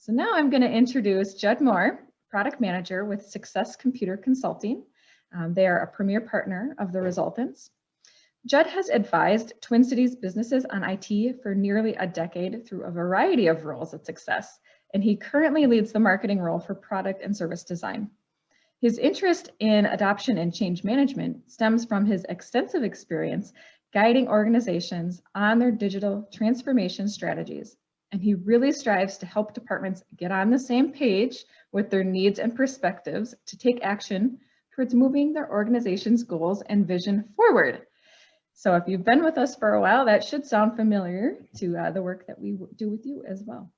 So now I'm going to introduce Judd Moore, product manager with Success Computer Consulting. They are a premier partner of the Resultants. Judd has advised Twin Cities businesses on IT for nearly a decade through a variety of roles at Success, and he currently leads the marketing role for product and service design. His interest in adoption and change management stems from his extensive experience guiding organizations on their digital transformation strategies. And he really strives to help departments get on the same page with their needs and perspectives to take action towards moving their organization's goals and vision forward. So if you've been with us for a while, that should sound familiar to the work that we do with you as well.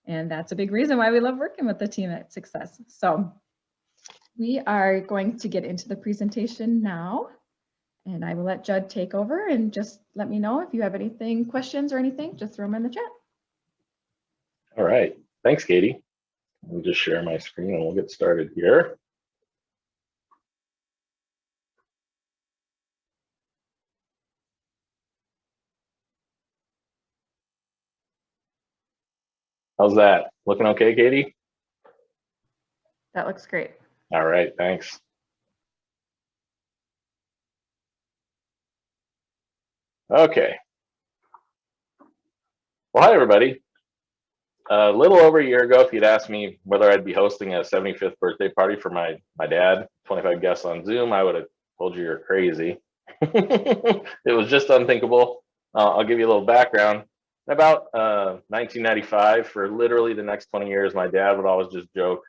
And that's a big reason why we love working with the team at Success. So we are going to get into the presentation now, and I will let Judd take over, and just let me know if you have anything, questions or anything, just throw them in the chat. All right, thanks, Katie. I'll just share my screen and we'll get started here. How's that? Looking okay, Katie? That looks great. All right, thanks. Okay. Well, hi, everybody. A little over a year ago, if you'd asked me whether I'd be hosting a 75th birthday party for my dad, 25 guests on Zoom, I would have told you you're crazy. It was just unthinkable. I'll give you a little background. About 1995, for literally the next 20 years, my dad would always just joke,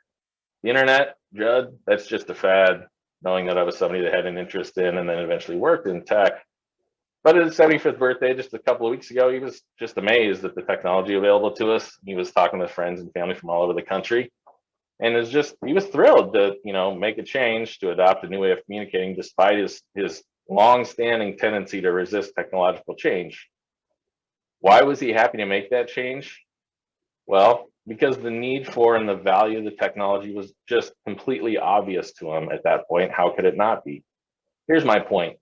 the internet, Judd, that's just a fad, knowing that I was somebody that had an interest in and then eventually worked in tech. But at his 75th birthday, just a couple of weeks ago, he was just amazed at the technology available to us. He was talking to friends and family from all over the country. And he was thrilled to, make a change, to adopt a new way of communicating, despite his long-standing tendency to resist technological change. Why was he happy to make that change? Well, because the need for and the value of the technology was just completely obvious to him at that point. How could it not be? Here's my point.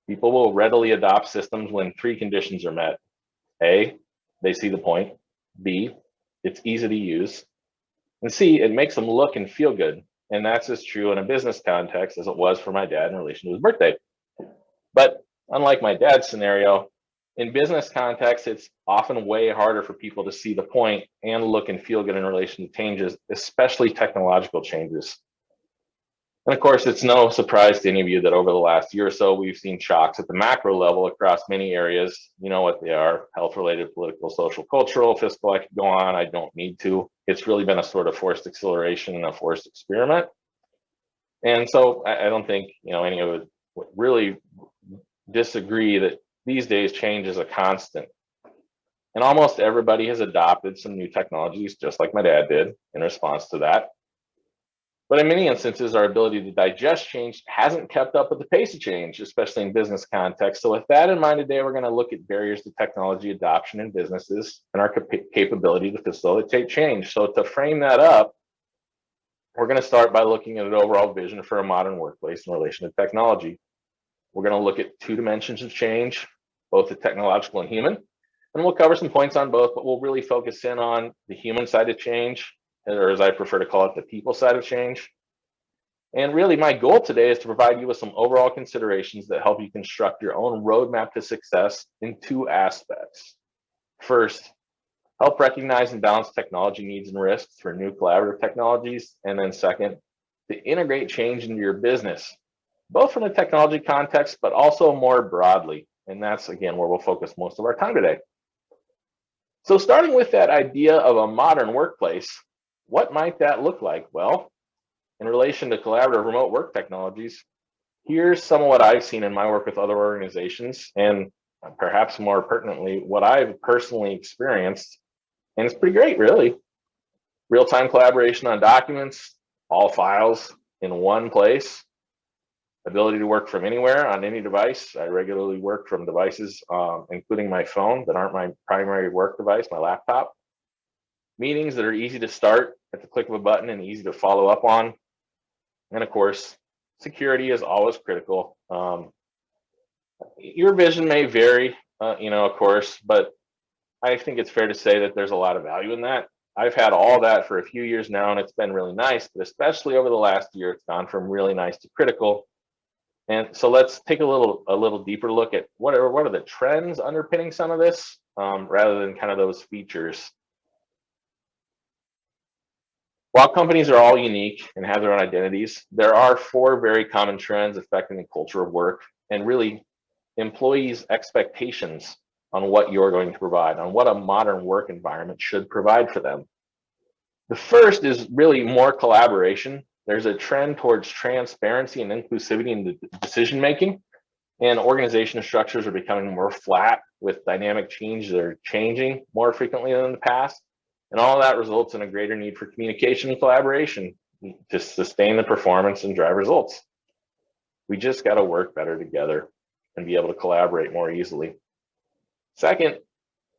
People will readily adopt systems when three conditions are met. A, they see the point. B, it's easy to use. And C, it makes them look and feel good. And that's as true in a business context as it was for my dad in relation to his birthday. But unlike my dad's scenario, in business context, it's often way harder for people to see the point and look and feel good in relation to changes, especially technological changes. And of course, it's no surprise to any of you that over the last year or so, we've seen shocks at the macro level across many areas. You know what they are: health-related, political, social, cultural, fiscal. I could go on, I don't need to. It's really been a sort of forced acceleration and a forced experiment. And so I don't think any of it would really disagree that these days change is a constant. And almost everybody has adopted some new technologies, just like my dad did, in response to that. But in many instances, our ability to digest change hasn't kept up with the pace of change, especially in business context. So with that in mind today, we're going to look at barriers to technology adoption in businesses and our capability to facilitate change. So to frame that up, we're going to start by looking at an overall vision for a modern workplace in relation to technology. We're going to look at two dimensions of change, both the technological and human. And we'll cover some points on both, but we'll really focus in on the human side of change, or as I prefer to call it, the people side of change. And really my goal today is to provide you with some overall considerations that help you construct your own roadmap to success in two aspects. First, help recognize and balance technology needs and risks for new collaborative technologies. And then second, to integrate change into your business, both from a technology context, but also more broadly. And that's, again, where we'll focus most of our time today. So starting with that idea of a modern workplace, what might that look like? Well, in relation to collaborative remote work technologies, here's some of what I've seen in my work with other organizations, and perhaps more pertinently, what I've personally experienced. And it's pretty great, really. Real-time collaboration on documents, all files in one place. Ability to work from anywhere on any device. I regularly work from devices, including my phone, that aren't my primary work device, my laptop. Meetings that are easy to start at the click of a button and easy to follow up on. And of course, security is always critical. Your vision may vary, of course, but I think it's fair to say that there's a lot of value in that. I've had all that for a few years now, and it's been really nice, but especially over the last year, it's gone from really nice to critical. And so let's take a little deeper look at what are the trends underpinning some of this, rather than kind of those features. While companies are all unique and have their own identities, there are 4 very common trends affecting the culture of work and really employees' expectations on what you're going to provide, on what a modern work environment should provide for them. The first is really more collaboration. There's a trend towards transparency and inclusivity in the decision making, and organization structures are becoming more flat with dynamic change. They're changing more frequently than in the past, and all of that results in a greater need for communication and collaboration to sustain the performance and drive results. We just got to work better together and be able to collaborate more easily. Second,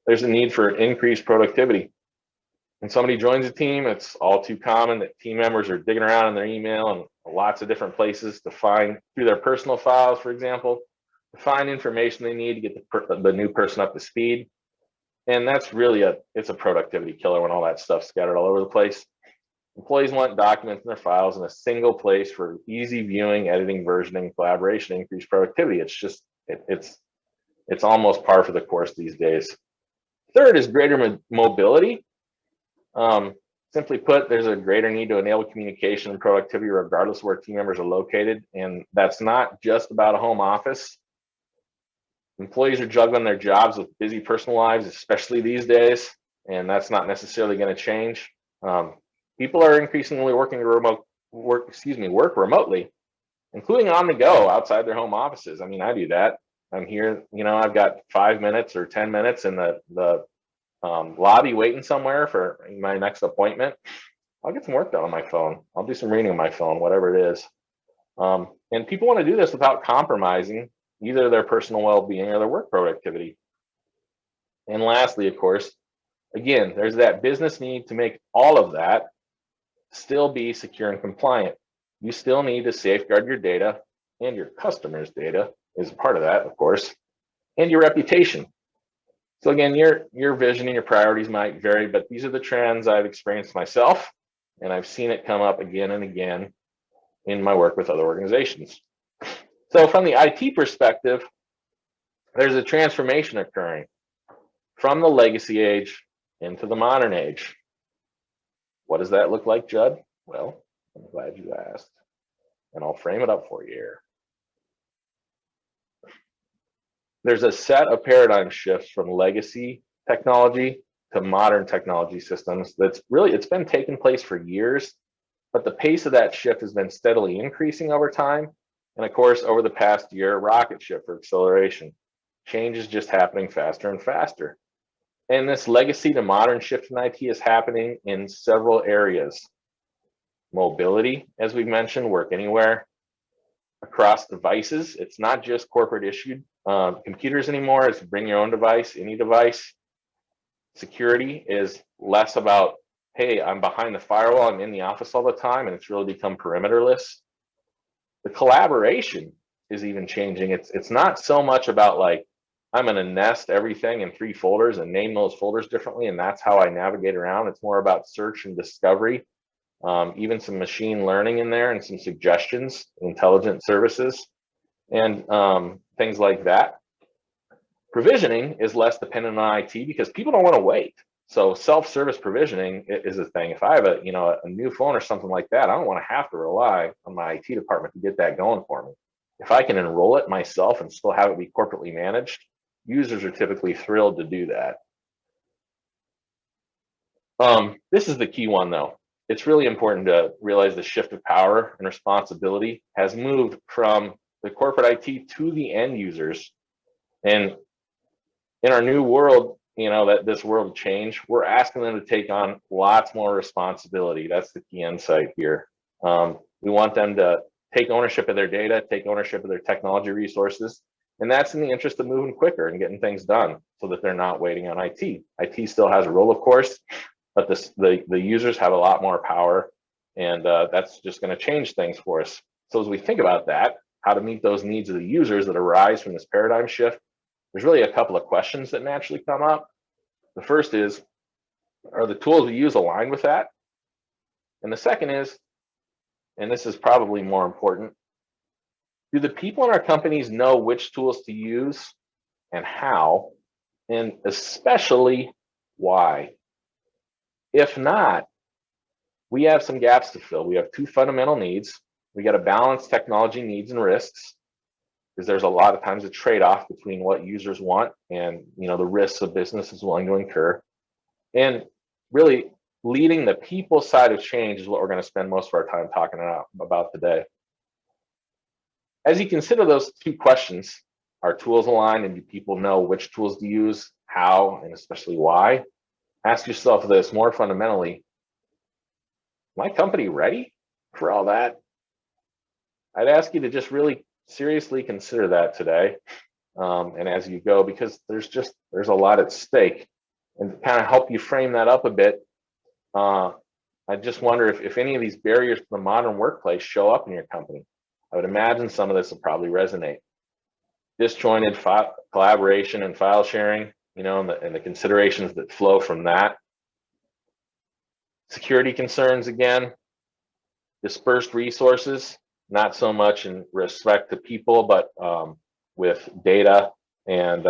there's a need for increased productivity. When somebody joins a team, it's all too common that team members are digging around in their email and lots of different places to find, through their personal files, for example, to find information they need to get the new person up to speed. And that's really it's a productivity killer when all that stuff's scattered all over the place. Employees want documents in their files in a single place for easy viewing, editing, versioning, collaboration, increased productivity. It's just, it's almost par for the course these days. Third is greater mobility. Simply put, there's a greater need to enable communication and productivity regardless of where team members are located. And that's not just about a home office. Employees are juggling their jobs with busy personal lives, especially these days, and that's not necessarily going to change. People are increasingly work remotely, including on the go outside their home offices. I mean, I do that. I'm here, I've got 5 minutes or 10 minutes in the lobby waiting somewhere for my next appointment. I'll get some work done on my phone. I'll do some reading on my phone, whatever it is. And people want to do this without compromising either their personal well-being or their work productivity. And lastly, of course, again, there's that business need to make all of that still be secure and compliant. You still need to safeguard your data, and your customers' data is a part of that, of course, and your reputation. So again, your vision and your priorities might vary, but these are the trends I've experienced myself, and I've seen it come up again and again in my work with other organizations. So from the IT perspective, there's a transformation occurring from the legacy age into the modern age. What does that look like, Judd? Well, I'm glad you asked, and I'll frame it up for you here. There's a set of paradigm shifts from legacy technology to modern technology systems it's been taking place for years, but the pace of that shift has been steadily increasing over time. And of course, over the past year, rocket ship for acceleration. Change is just happening faster and faster. And this legacy to modern shift in IT is happening in several areas. Mobility, as we've mentioned, work anywhere. Across devices, it's not just corporate issued computers anymore. It's bring your own device, any device. Security is less about, hey, I'm behind the firewall, I'm in the office all the time, and it's really become perimeterless. The collaboration is even changing. It's not so much about like, I'm going to nest everything in 3 folders and name those folders differently, and that's how I navigate around. It's more about search and discovery, even some machine learning in there and some suggestions, intelligent services, and things like that. Provisioning is less dependent on IT because people don't want to wait. So self-service provisioning is a thing. If I have a new phone or something like that, I don't want to have to rely on my IT department to get that going for me. If I can enroll it myself and still have it be corporately managed, users are typically thrilled to do that. This is the key one, though. It's really important to realize the shift of power and responsibility has moved from the corporate IT to the end users. And in our new world, that this world change, we're asking them to take on lots more responsibility. That's the key insight here. We want them to take ownership of their data, take ownership of their technology resources, and that's in the interest of moving quicker and getting things done so that they're not waiting on IT. IT still has a role, of course, but the users have a lot more power, and that's just going to change things for us. So as we think about that, how to meet those needs of the users that arise from this paradigm shift, there's really a couple of questions that naturally come up. The first is, are the tools we use aligned with that? And the second is, and this is probably more important, do the people in our companies know which tools to use and how, and especially why? If not, we have some gaps to fill. We have two fundamental needs. We got to balance technology needs and risks, because there's a lot of times a trade-off between what users want and the risks a business is willing to incur. And really leading the people side of change is what we're going to spend most of our time talking about today. As you consider those two questions, are tools aligned and do people know which tools to use, how, and especially why? Ask yourself this more fundamentally: my company ready for all that? I'd ask you to just really seriously consider that today, and as you go, because there's a lot at stake. And to kind of help you frame that up a bit, I just wonder if any of these barriers to the modern workplace show up in your company. I would imagine some of this will probably resonate. Disjointed collaboration and file sharing, and the considerations that flow from that. Security concerns again. Dispersed resources, not so much in respect to people, but with data and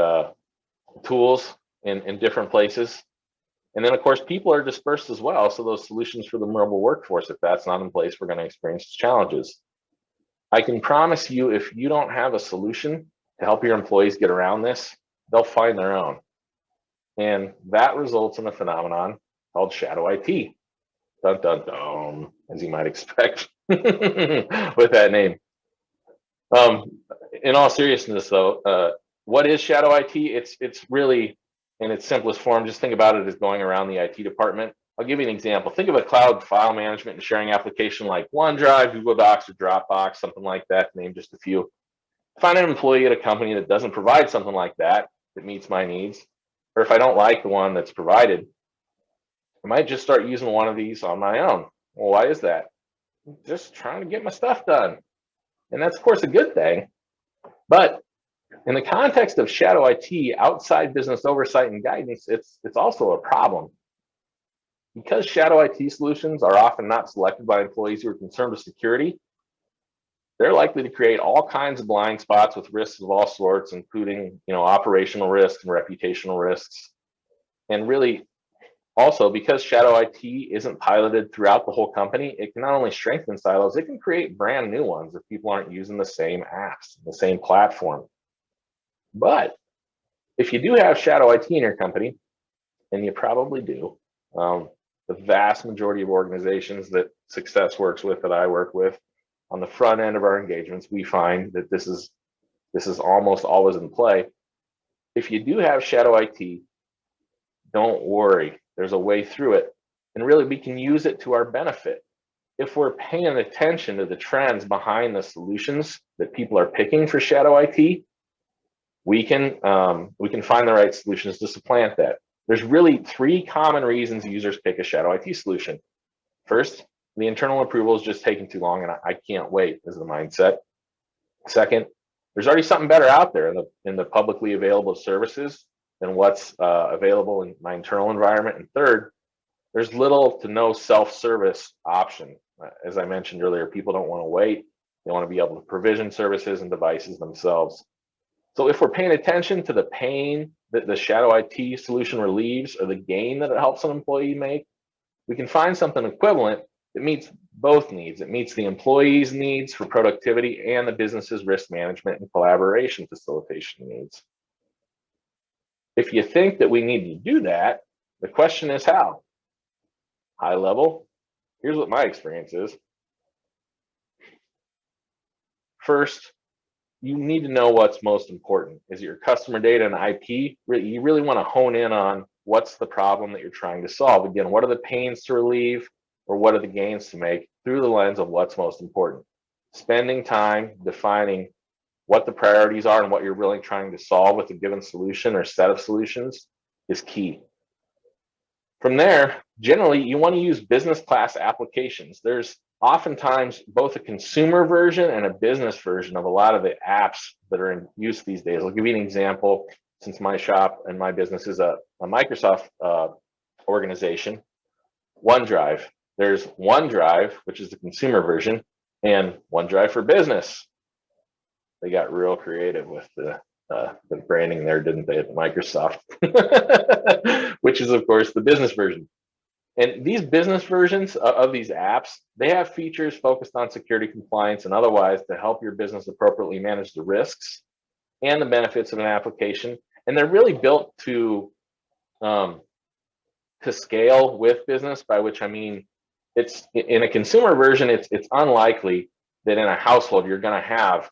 tools in different places. And then, of course, people are dispersed as well. So those solutions for the mobile workforce, if that's not in place, we're going to experience challenges. I can promise you, if you don't have a solution to help your employees get around this, they'll find their own. And that results in a phenomenon called shadow IT. Dun, dun, dun, as you might expect with that name. In all seriousness, though, what is shadow IT? It's really, in its simplest form, just think about it as going around the IT department. I'll give you an example. Think of a cloud file management and sharing application like OneDrive, Google Docs, or Dropbox, something like that, to name just a few. Find an employee at a company that doesn't provide something like that meets my needs, or if I don't like the one that's provided, I might just start using one of these on my own. Well, why is that? Just trying to get my stuff done. And that's, of course, a good thing. But in the context of shadow IT, outside business oversight and guidance, it's also a problem. Because shadow IT solutions are often not selected by employees who are concerned with security, they're likely to create all kinds of blind spots with risks of all sorts, including operational risks and reputational risks. And really, also, because shadow IT isn't piloted throughout the whole company, it can not only strengthen silos, it can create brand new ones if people aren't using the same apps, the same platform. But if you do have shadow IT in your company, and you probably do, the vast majority of organizations that Success works with, that I work with, on the front end of our engagements, we find that this is almost always in play. If you do have shadow IT, don't worry. There's a way through it, and really we can use it to our benefit. If we're paying attention to the trends behind the solutions that people are picking for shadow IT, we can find the right solutions to supplant that. There's really three common reasons users pick a shadow IT solution. First, the internal approval is just taking too long, and I can't wait is the mindset. Second, there's already something better out there in the publicly available services than what's available in my internal environment. And third, there's little to no self-service option. As I mentioned earlier, people don't want to wait. They want to be able to provision services and devices themselves. So if we're paying attention to the pain that the shadow IT solution relieves, or the gain that it helps an employee make, we can find something equivalent that meets both needs. It meets the employee's needs for productivity and the business's risk management and collaboration facilitation needs. If you think that we need to do that, the question is how? High level, here's what my experience is. First, you need to know what's most important. Is it your customer data and IP? You really want to hone in on what's the problem that you're trying to solve. Again, what are the pains to relieve, or what are the gains to make, through the lens of what's most important. Spending time defining what the priorities are and what you're really trying to solve with a given solution or set of solutions is key. From there, generally, you want to use business class applications. There's oftentimes both a consumer version and a business version of a lot of the apps that are in use these days. I'll give you an example, since my shop and my business is a Microsoft organization, OneDrive. There's OneDrive, which is the consumer version, and OneDrive for business. They got real creative with the branding there, didn't they, at Microsoft? Which is, of course, the business version. And these business versions of these apps, they have features focused on security compliance and otherwise to help your business appropriately manage the risks and the benefits of an application. And they're really built to scale with business, by which I mean, it's in a consumer version, it's unlikely that in a household you're going to have,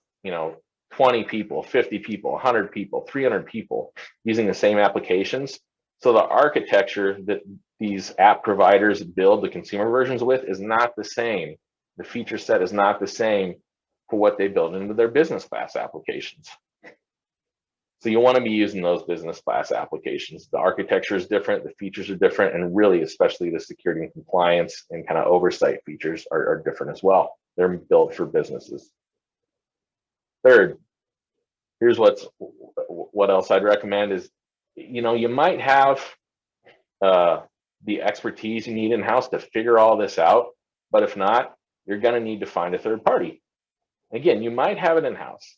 20 people, 50 people, 100 people, 300 people using the same applications. So the architecture that these app providers build the consumer versions with is not the same. The feature set is not the same for what they build into their business class applications. So you want to be using those business class applications. The architecture is different, the features are different, and really, especially the security and compliance and kind of oversight features are different as well. They're built for businesses. Third, here's what else I'd recommend is, you might have the expertise you need in-house to figure all this out, but if not, you're going to need to find a third party. Again, you might have it in-house,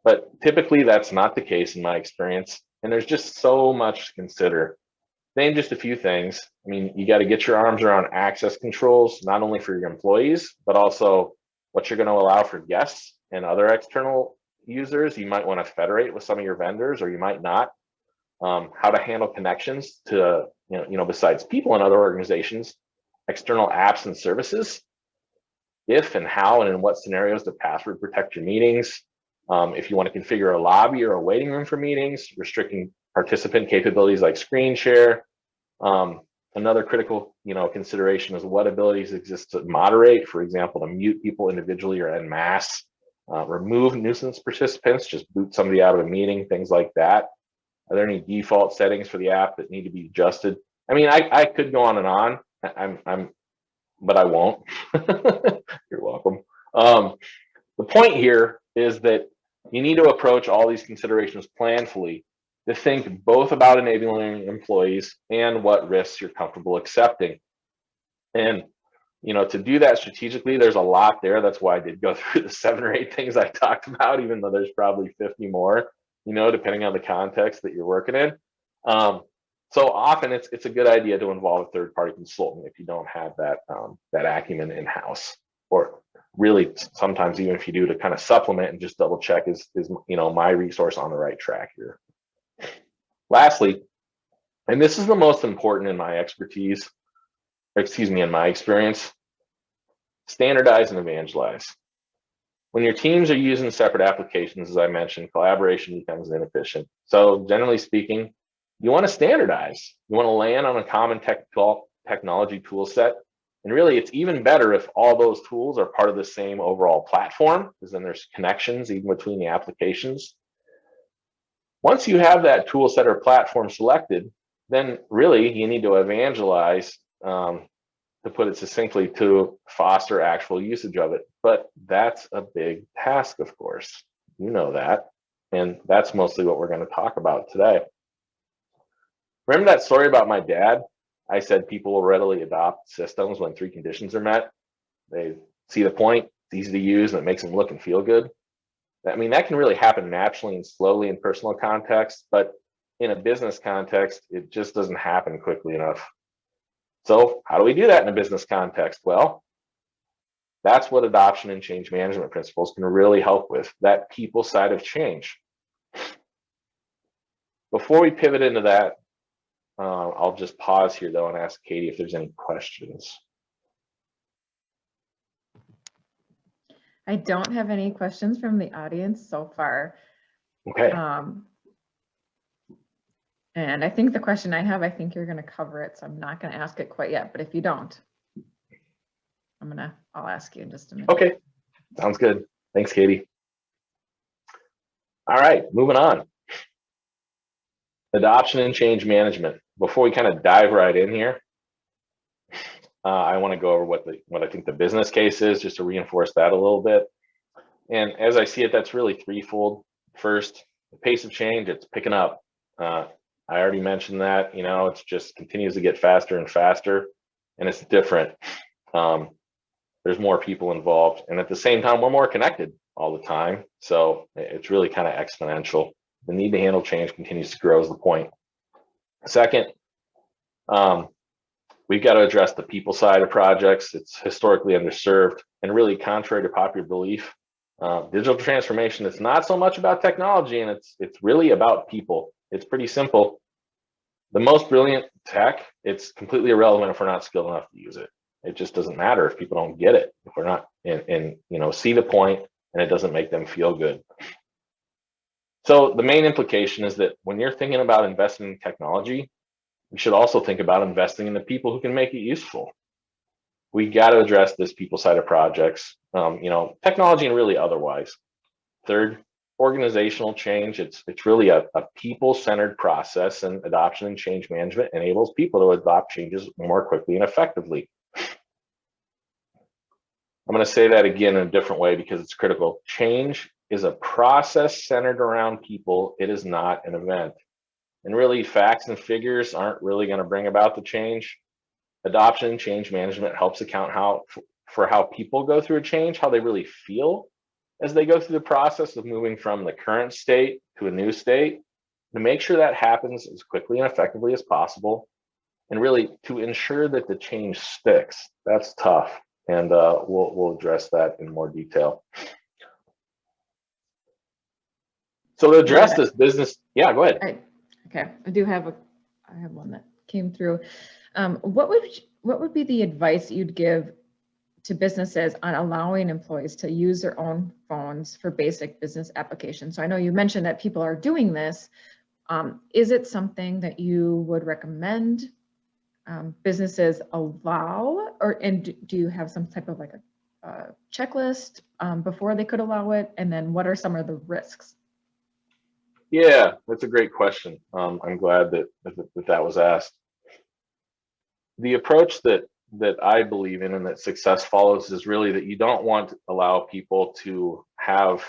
but typically that's not the case in my experience, and there's just so much to consider. Name just a few things. I mean, you got to get your arms around access controls, not only for your employees, but also what you're going to allow for guests and other external users. You might want to federate with some of your vendors, or you might not. How to handle connections to, besides people in other organizations, external apps and services. If and how and in what scenarios to password protect your meetings. If you want to configure a lobby or a waiting room for meetings, restricting participant capabilities like screen share. Another critical, consideration is what abilities exist to moderate, for example, to mute people individually or en masse, remove nuisance participants, just boot somebody out of a meeting, things like that. Are there any default settings for the app that need to be adjusted? I mean, I could go on and on. But I won't. You're welcome. The point here is that you need to approach all these considerations planfully to think both about enabling employees and what risks you're comfortable accepting. And, to do that strategically, there's a lot there. That's why I did go through the 7 or 8 things I talked about, even though there's probably 50 more, depending on the context that you're working in. So often it's a good idea to involve a third-party consultant if you don't have that acumen in-house, or really sometimes even if you do, to kind of supplement and just double check is my resource on the right track here. Lastly, and this is the most important in my expertise, in my experience, standardize and evangelize. When your teams are using separate applications, as I mentioned, collaboration becomes inefficient. So generally speaking, you want to standardize. You want to land on a common technology tool set. And really, it's even better if all those tools are part of the same overall platform, because then there's connections even between the applications. Once you have that tool set or platform selected, then really you need to evangelize, to put it succinctly, to foster actual usage of it. But that's a big task, of course. You know that. And that's mostly what we're going to talk about today. Remember that story about my dad? I said people will readily adopt systems when 3 conditions are met. They see the point, it's easy to use, and it makes them look and feel good. I mean, that can really happen naturally and slowly in personal context, but in a business context, it just doesn't happen quickly enough. So how do we do that in a business context? Well, that's what adoption and change management principles can really help with, that people side of change. Before we pivot into that, I'll just pause here though and ask Katie if there's any questions. I don't have any questions from the audience so far. Okay. And I think the question I have, I think you're going to cover it, so I'm not going to ask it quite yet. But if you don't, I'll ask you in just a minute. Okay, sounds good. Thanks, Katie. All right, moving on. Adoption and change management. Before we kind of dive right in here, I want to go over what I think the business case is, just to reinforce that a little bit. And as I see it, that's really threefold. First, the pace of change, it's picking up. I already mentioned that, it's just continues to get faster and faster, and it's different. There's more people involved, and at the same time, we're more connected all the time. So it's really kind of exponential. The need to handle change continues to grow is the point. Second, we've got to address the people side of projects. It's historically underserved, and really contrary to popular belief, digital transformation is not so much about technology, and it's really about people. It's pretty simple. The most brilliant tech, it's completely irrelevant if we're not skilled enough to use it. It just doesn't matter if people don't get it, if we're not see the point, and it doesn't make them feel good. So the main implication is that when you're thinking about investing in technology, you should also think about investing in the people who can make it useful. We got to address this people side of projects, technology and really otherwise. Third, organizational change. It's really a people-centered process, and adoption and change management enables people to adopt changes more quickly and effectively. I'm going to say that again in a different way because it's critical. Change is a process centered around people. It is not an event. And really, facts and figures aren't really going to bring about the change. Adoption and change management helps account for how people go through a change, how they really feel as they go through the process of moving from the current state to a new state, to make sure that happens as quickly and effectively as possible, and really to ensure that the change sticks. That's tough, and we'll address that in more detail. So to address this business, yeah, go ahead. Okay, I have one that came through. What would be the advice you'd give to businesses on allowing employees to use their own phones for basic business applications? So I know you mentioned that people are doing this. Is it something that you would recommend businesses allow, and do you have some type of like a checklist before they could allow it? And then what are some of the risks? Yeah, that's a great question. I'm glad that was asked. The approach that I believe in and that success follows is really that you don't want to allow people to have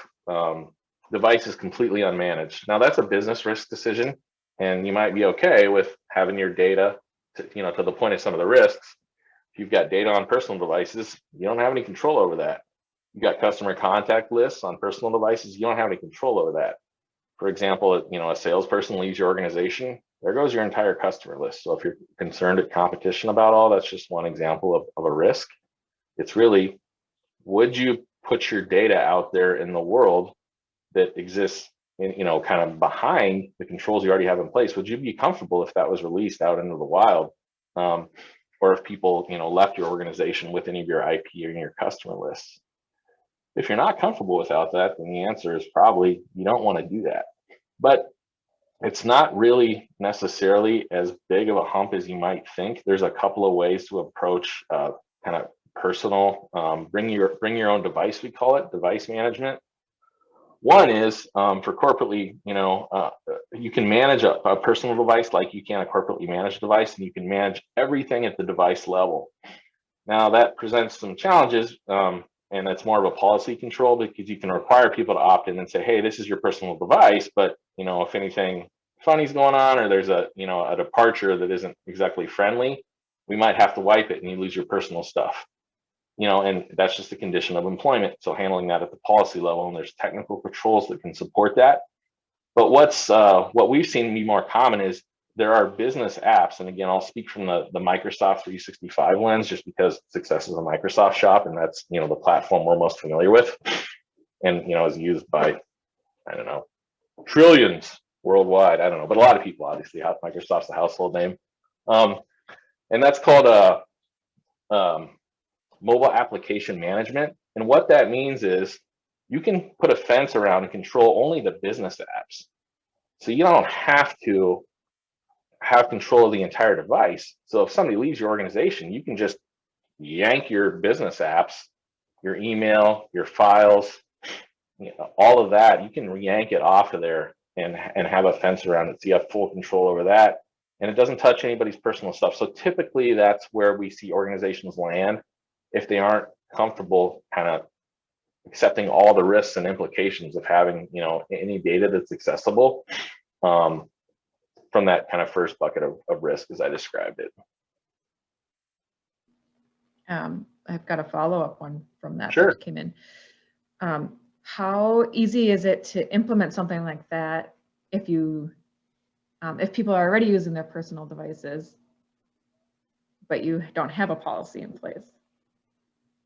devices completely unmanaged. Now, that's a business risk decision, and you might be okay with having your data to the point of some of the risks. If you've got data on personal devices, you don't have any control over that. You've got customer contact lists on personal devices, you don't have any control over that. For example, a salesperson leaves your organization, there goes your entire customer list. So if you're concerned at competition about all, that's just one example of a risk. It's really, would you put your data out there in the world that exists kind of behind the controls you already have in place? Would you be comfortable if that was released out into the wild? Or if people, left your organization with any of your IP or your customer lists? If you're not comfortable without that, then the answer is probably you don't want to do that. But it's not really necessarily as big of a hump as you might think. There's a couple of ways to approach kind of personal, bring your own device, we call it, device management. One is for corporately, you can manage a personal device like you can a corporately managed device, and you can manage everything at the device level. Now that presents some challenges, and it's more of a policy control because you can require people to opt in and say, hey, this is your personal device, but if anything funny's going on or there's a departure that isn't exactly friendly, we might have to wipe it and you lose your personal stuff. And that's just a condition of employment. So handling that at the policy level, and there's technical controls that can support that. But what we've seen be more common is there are business apps, and again, I'll speak from the Microsoft 365 lens, just because Success is a Microsoft shop, and that's the platform we're most familiar with, and is used by, I don't know, trillions worldwide. I don't know, but a lot of people, obviously. Microsoft's a household name, and that's called mobile application management. And what that means is you can put a fence around and control only the business apps, so you don't have to have control of the entire device. So if somebody leaves your organization, you can just yank your business apps, your email, your files, all of that. You can yank it off of there and have a fence around it, so you have full control over that, and it doesn't touch anybody's personal stuff. So typically that's where we see organizations land if they aren't comfortable kind of accepting all the risks and implications of having any data that's accessible. from that kind of first bucket of risk as I described it. I've got a follow-up one from that Sure. that came in. How easy is it to implement something like that if you, if people are already using their personal devices, but you don't have a policy in place?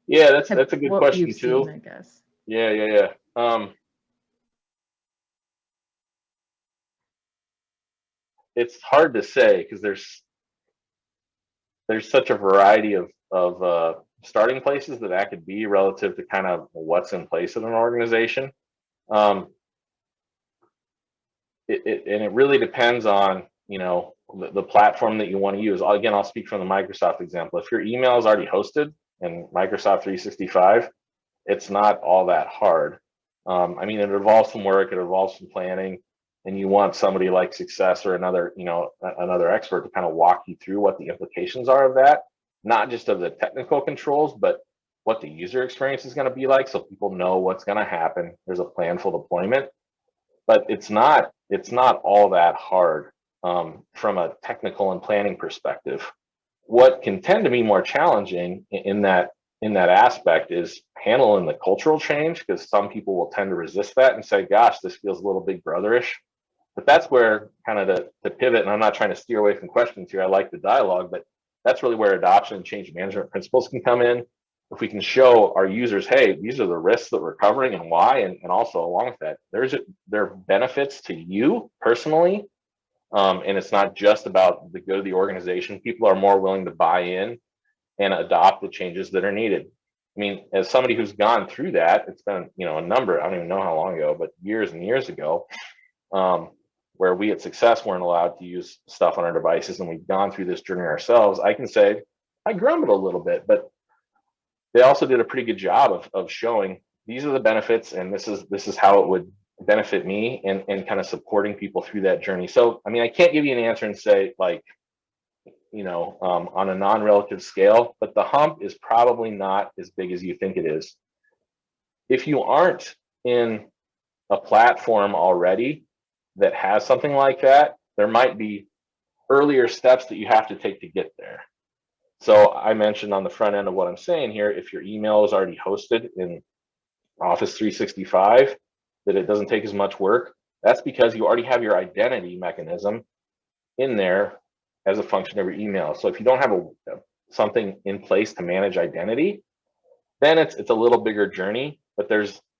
Yeah, that's a good what question you've too. Seen, I guess. Yeah. It's hard to say because there's such a variety of starting places that could be relative to kind of what's in place in an organization. And it really depends on, you know, the platform that you want to use. Again, I'll speak from the Microsoft example. If your email is already hosted in Microsoft 365, it's not all that hard. I mean, it involves some work, it involves some planning, and you want somebody like Success or another, you know, another expert to kind of walk you through what the implications are of that, not just of the technical controls, but what the user experience is going to be like, so people know what's going to happen. There's a planful deployment, but it's not all that hard from a technical and planning perspective. What can tend to be more challenging in that aspect is handling the cultural change, because some people will tend to resist that and say, gosh, this feels a little big brotherish. But that's where kind of the pivot, and I'm not trying to steer away from questions here, I like the dialogue, but that's really where adoption and change management principles can come in. If we can show our users, hey, these are the risks that we're covering and why, and also along with that, there are benefits to you personally, and it's not just about the good of the organization. People are more willing to buy in and adopt the changes that are needed. I mean, as somebody who's gone through that, it's been, you know, a number, I don't even know how long ago, but years and years ago, where we at Success weren't allowed to use stuff on our devices, and we've gone through this journey ourselves. I can say I grumbled a little bit, but they also did a pretty good job of showing these are the benefits, and this is how it would benefit me, and kind of supporting people through that journey. So, I mean, I can't give you an answer and say, like, you know, on a non-relative scale, but the hump is probably not as big as you think it is. If you aren't in a platform already that has something like that, there might be earlier steps that you have to take to get there. So I mentioned on the front end of what I'm saying here, if your email is already hosted in Office 365, that it doesn't take as much work. That's because you already have your identity mechanism in there as a function of your email. So if you don't have something in place to manage identity, then it's a little bigger journey. But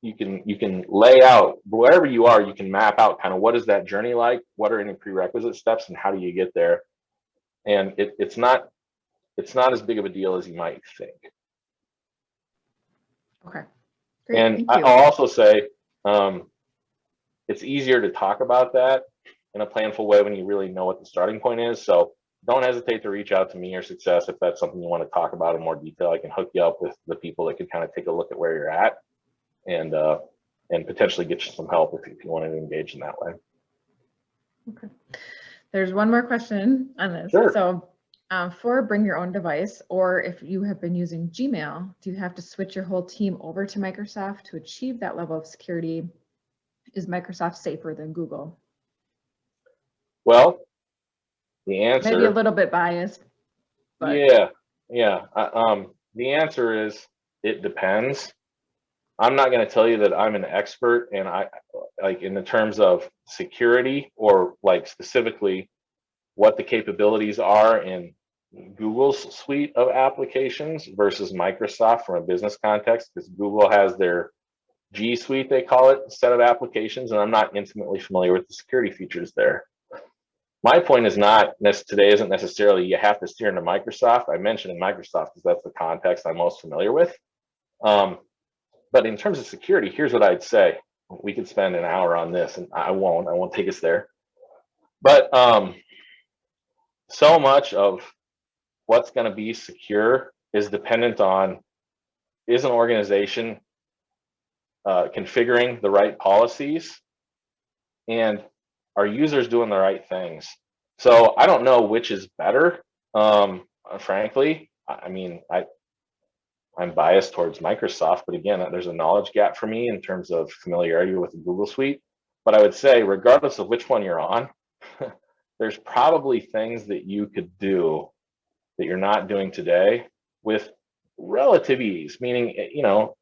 you can lay out wherever you are, you can map out kind of what is that journey like, what are any prerequisite steps, and how do you get there. And it's not as big of a deal as you might think. Okay. Great. And I'll also say it's easier to talk about that in a planful way when you really know what the starting point is. So don't hesitate to reach out to me or Success if that's something you want to talk about in more detail. I can hook you up with the people that can kind of take a look at where you're at, and potentially get you some help if you want to engage in that way. Okay. There's one more question on this. Sure. So for bring your own device, or if you have been using Gmail, do you have to switch your whole team over to Microsoft to achieve that level of security? Is Microsoft safer than Google? Well, the answer, maybe a little bit biased, but yeah. The answer is it depends. I'm not going to tell you that I'm an expert, and I like in the terms of security, or like specifically what the capabilities are in Google's suite of applications versus Microsoft from a business context, because Google has their G Suite, they call it, set of applications, and I'm not intimately familiar with the security features there. My point is not today isn't necessarily you have to steer into Microsoft. I mentioned in Microsoft because that's the context I'm most familiar with. But in terms of security, here's what I'd say. We could spend an hour on this, and I won't take us there. But so much of what's going to be secure is dependent on, is an organization configuring the right policies, and are users doing the right things? So I don't know which is better, frankly. I mean, I'm biased towards Microsoft, but again, there's a knowledge gap for me in terms of familiarity with the Google Suite. But I would say, regardless of which one you're on, there's probably things that you could do that you're not doing today with relative ease, meaning,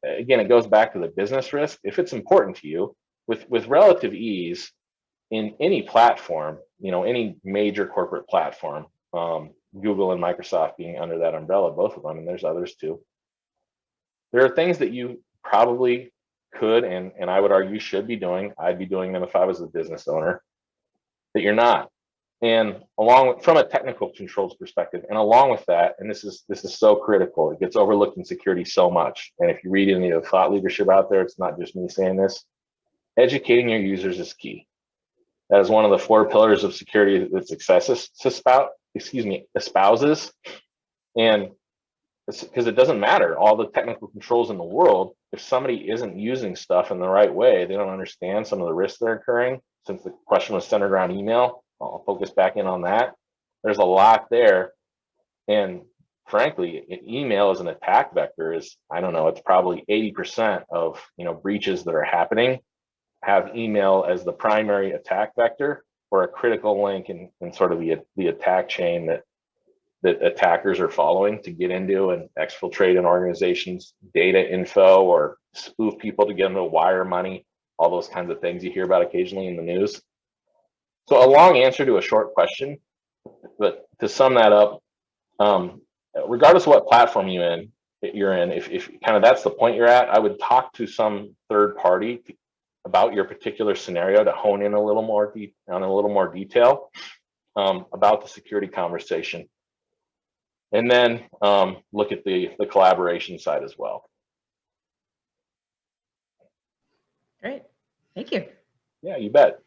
again, it goes back to the business risk. If it's important to you, with relative ease in any platform, any major corporate platform, Google and Microsoft being under that umbrella, both of them, and there's others too. There are things that you probably could, and I would argue should be doing. I'd be doing them if I was a business owner, that you're not. And from a technical controls perspective, and along with that, and this is so critical, it gets overlooked in security so much. And if you read any of the thought leadership out there, it's not just me saying this. Educating your users is key. That is one of the 4 pillars of security that Success espouses. And because it doesn't matter all the technical controls in the world, if somebody isn't using stuff in the right way, they don't understand some of the risks that are occurring. Since the question was centered around email, I'll focus back in on that. There's a lot there. And frankly, email as an attack vector is, I don't know, it's probably 80% of breaches that are happening have email as the primary attack vector or a critical link in sort of the attack chain that attackers are following to get into and exfiltrate an organization's data info or spoof people to get them to wire money, all those kinds of things you hear about occasionally in the news. So a long answer to a short question, but to sum that up, regardless of what platform you're in, if kind of that's the point you're at, I would talk to some third party about your particular scenario to hone in a little more detail about the security conversation, and then look at the collaboration side as well. Great, thank you. Yeah, you bet.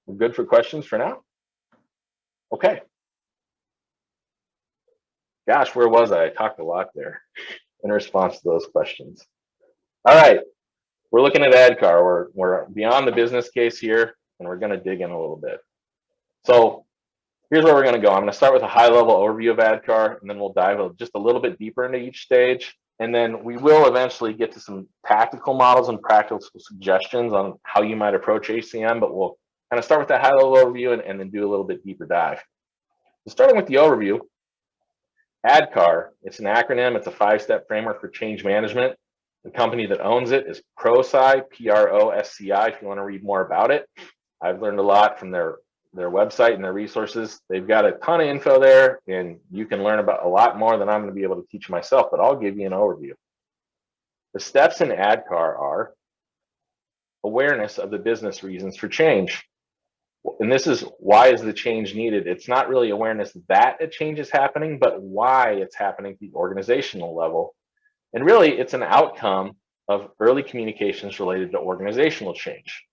We're good for questions for now? Okay. Gosh, where was I? I talked a lot there in response to those questions. All right, we're looking at ADKAR. We're beyond the business case here, and we're going to dig in a little bit. So here's where we're going to go. I'm going to start with a high-level overview of ADKAR, and then we'll dive just a little bit deeper into each stage. And then we will eventually get to some tactical models and practical suggestions on how you might approach ACM, but we'll kind of start with that high-level overview and then do a little bit deeper dive. So starting with the overview, ADKAR, it's an acronym. It's a 5-step framework for change management. The company that owns it is ProSci, PROSCI, if you want to read more about it. I've learned a lot from their website and their resources. They've got a ton of info there, and you can learn about a lot more than I'm going to be able to teach myself, but I'll give you an overview. The steps in ADKAR are awareness of the business reasons for change. And this is why is the change needed? It's not really awareness that a change is happening, but why it's happening at the organizational level. And really, it's an outcome of early communications related to organizational change.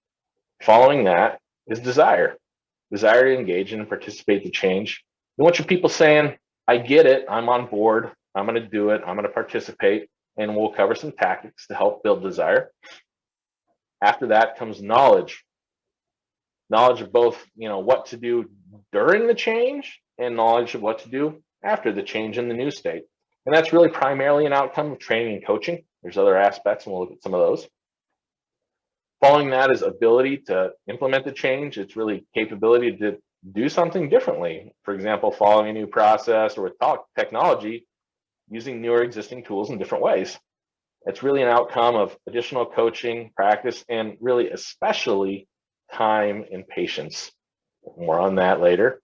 Following that is desire to engage in and participate to change. You want your people saying, I get it, I'm on board, I'm going to do it, I'm going to participate, and we'll cover some tactics to help build desire. After that comes knowledge of both, what to do during the change and knowledge of what to do after the change in the new state. And that's really primarily an outcome of training and coaching. There's other aspects, and we'll look at some of those. Following that is ability to implement the change. It's really capability to do something differently. For example, following a new process or with technology, using newer existing tools in different ways. It's really an outcome of additional coaching, practice, and really especially time and patience. More on that later.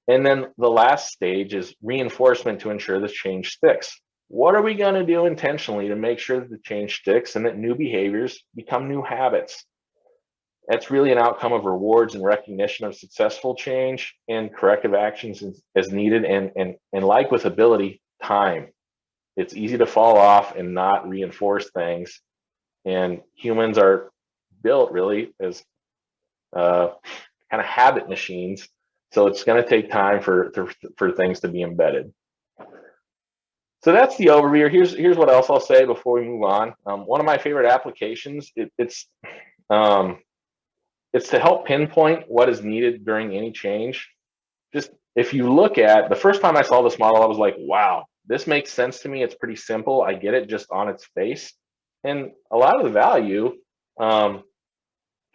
And then the last stage is reinforcement to ensure this change sticks. What are we going to do intentionally to make sure that the change sticks and that new behaviors become new habits? That's really an outcome of rewards and recognition of successful change and corrective actions as needed. And like with ability, time. It's easy to fall off and not reinforce things. And humans are built really as kind of habit machines. So it's going to take time for things to be embedded. So that's the overview. Here's what else I'll say before we move on. One of my favorite applications, it's to help pinpoint what is needed during any change. Just if you look at the first time I saw this model, I was like, wow, this makes sense to me. It's pretty simple. I get it just on its face. And a lot of the value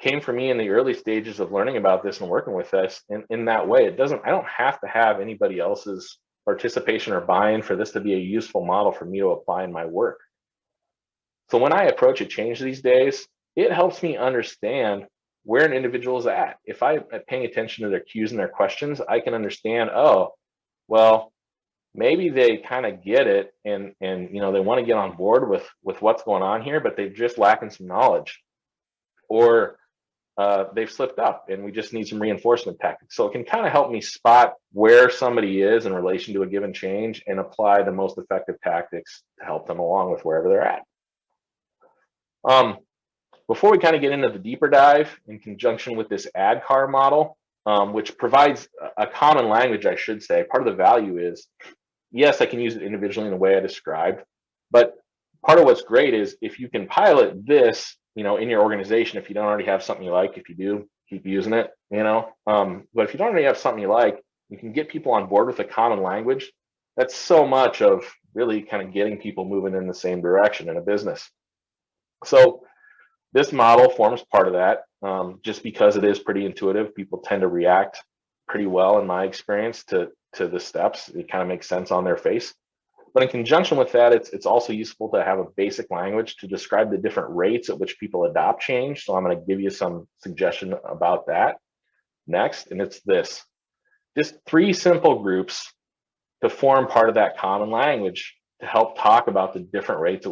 came from me in the early stages of learning about this and working with this in that way. I don't have to have anybody else's participation or buy-in for this to be a useful model for me to apply in my work. So when I approach a change these days, it helps me understand where an individual is at. If I'm paying attention to their cues and their questions, I can understand, oh, well, maybe they kind of get it and you know, they want to get on board with what's going on here, but they're just lacking some knowledge, or they've slipped up and we just need some reinforcement tactics. So it can kind of help me spot where somebody is in relation to a given change and apply the most effective tactics to help them along with wherever they're at. Before we kind of get into the deeper dive in conjunction with this ADKAR model, which provides a common language, I should say, part of the value is, yes, I can use it individually in the way I described, but part of what's great is if you can pilot this, you know, in your organization, if you don't already have something you like, if you do, keep using it, you know, but if you don't already have something you like, you can get people on board with a common language. That's so much of really kind of getting people moving in the same direction in a business. So this model forms part of that, just because it is pretty intuitive. People tend to react pretty well, in my experience, to the steps. It kind of makes sense on their face. But in conjunction with that, it's also useful to have a basic language to describe the different rates at which people adopt change. So I'm going to give you some suggestion about that next, and it's this. Just 3 simple groups to form part of that common language to help talk about the different rates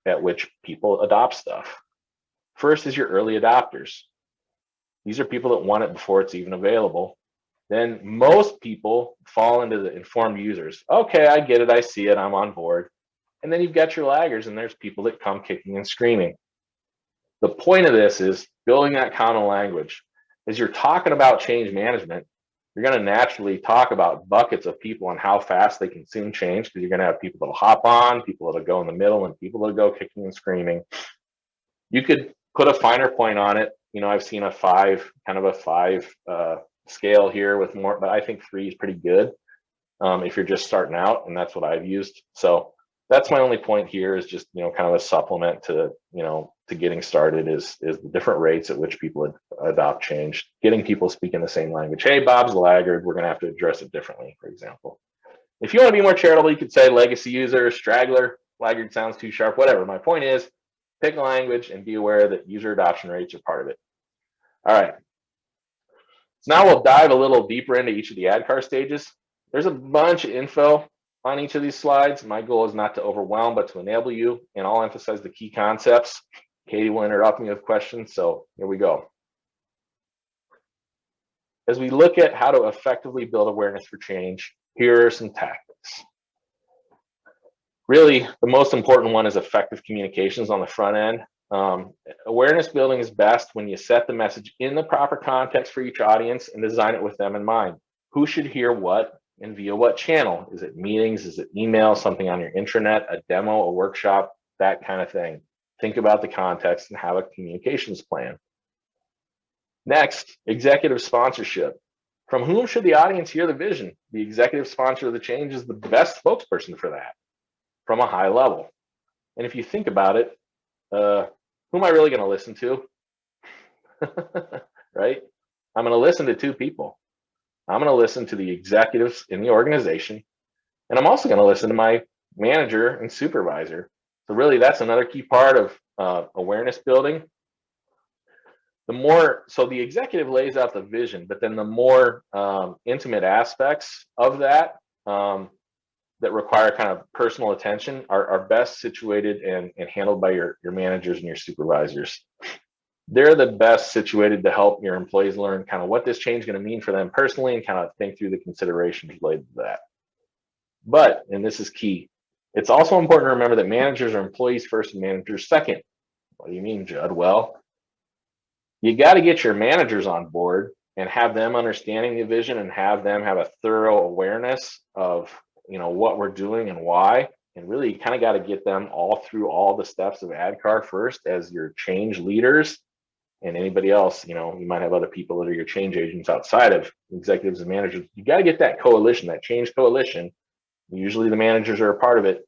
at which people adopt stuff. First is your early adopters. These are people that want it before it's even available. Then most people fall into the informed users. Okay, I get it, I see it, I'm on board. And then you've got your laggers, and there's people that come kicking and screaming. The point of this is building that common language. As you're talking about change management, you're going to naturally talk about buckets of people and how fast they consume change, because you're going to have people that'll hop on, people that'll go in the middle, and people that'll go kicking and screaming. You could put a finer point on it. You know, I've seen a 5 scale here with more, but I think 3 is pretty good if you're just starting out, and that's what I've used. So that's my only point here, is just, you know, kind of a supplement to, you know, to getting started is the different rates at which people adopt change, getting people speaking the same language. Hey, Bob's a laggard, we're going to have to address it differently, for example. If you want to be more charitable, you could say legacy user, straggler, laggard sounds too sharp, whatever. My point is, pick a language and be aware that user adoption rates are part of it. All right. So now we'll dive a little deeper into each of the ADKAR stages. There's a bunch of info on each of these slides. My goal is not to overwhelm, but to enable you, and I'll emphasize the key concepts. Katie will interrupt me with questions, so here we go. As we look at how to effectively build awareness for change, here are some tactics. Really, the most important one is effective communications on the front end. Awareness building is best when you set the message in the proper context for each audience and design it with them in mind. Who should hear what and via what channel? Is it meetings? Is it email? Something on your intranet? A demo? A workshop? That kind of thing. Think about the context and have a communications plan. Next, executive sponsorship. From whom should the audience hear the vision? The executive sponsor of the change is the best spokesperson for that, from a high level. And if you think about it, who am I really going to listen to? Right? I'm going to listen to 2 people. I'm going to listen to the executives in the organization, and I'm also going to listen to my manager and supervisor. So really, that's another key part of awareness building. So the executive lays out the vision, but then the more intimate aspects of that that require kind of personal attention are best situated and handled by your managers and your supervisors. They're the best situated to help your employees learn kind of what this change is going to mean for them personally and kind of think through the considerations related to that. But, and this is key, it's also important to remember that managers are employees first and managers second. What do you mean, Judd? Well, you got to get your managers on board and have them understanding the vision and have them have a thorough awareness of, you know, what we're doing and why. And really, you kind of got to get them all through all the steps of ADKAR first as your change leaders. And anybody else, you know, you might have other people that are your change agents outside of executives and managers. You got to get that coalition, that change coalition. Usually the managers are a part of it.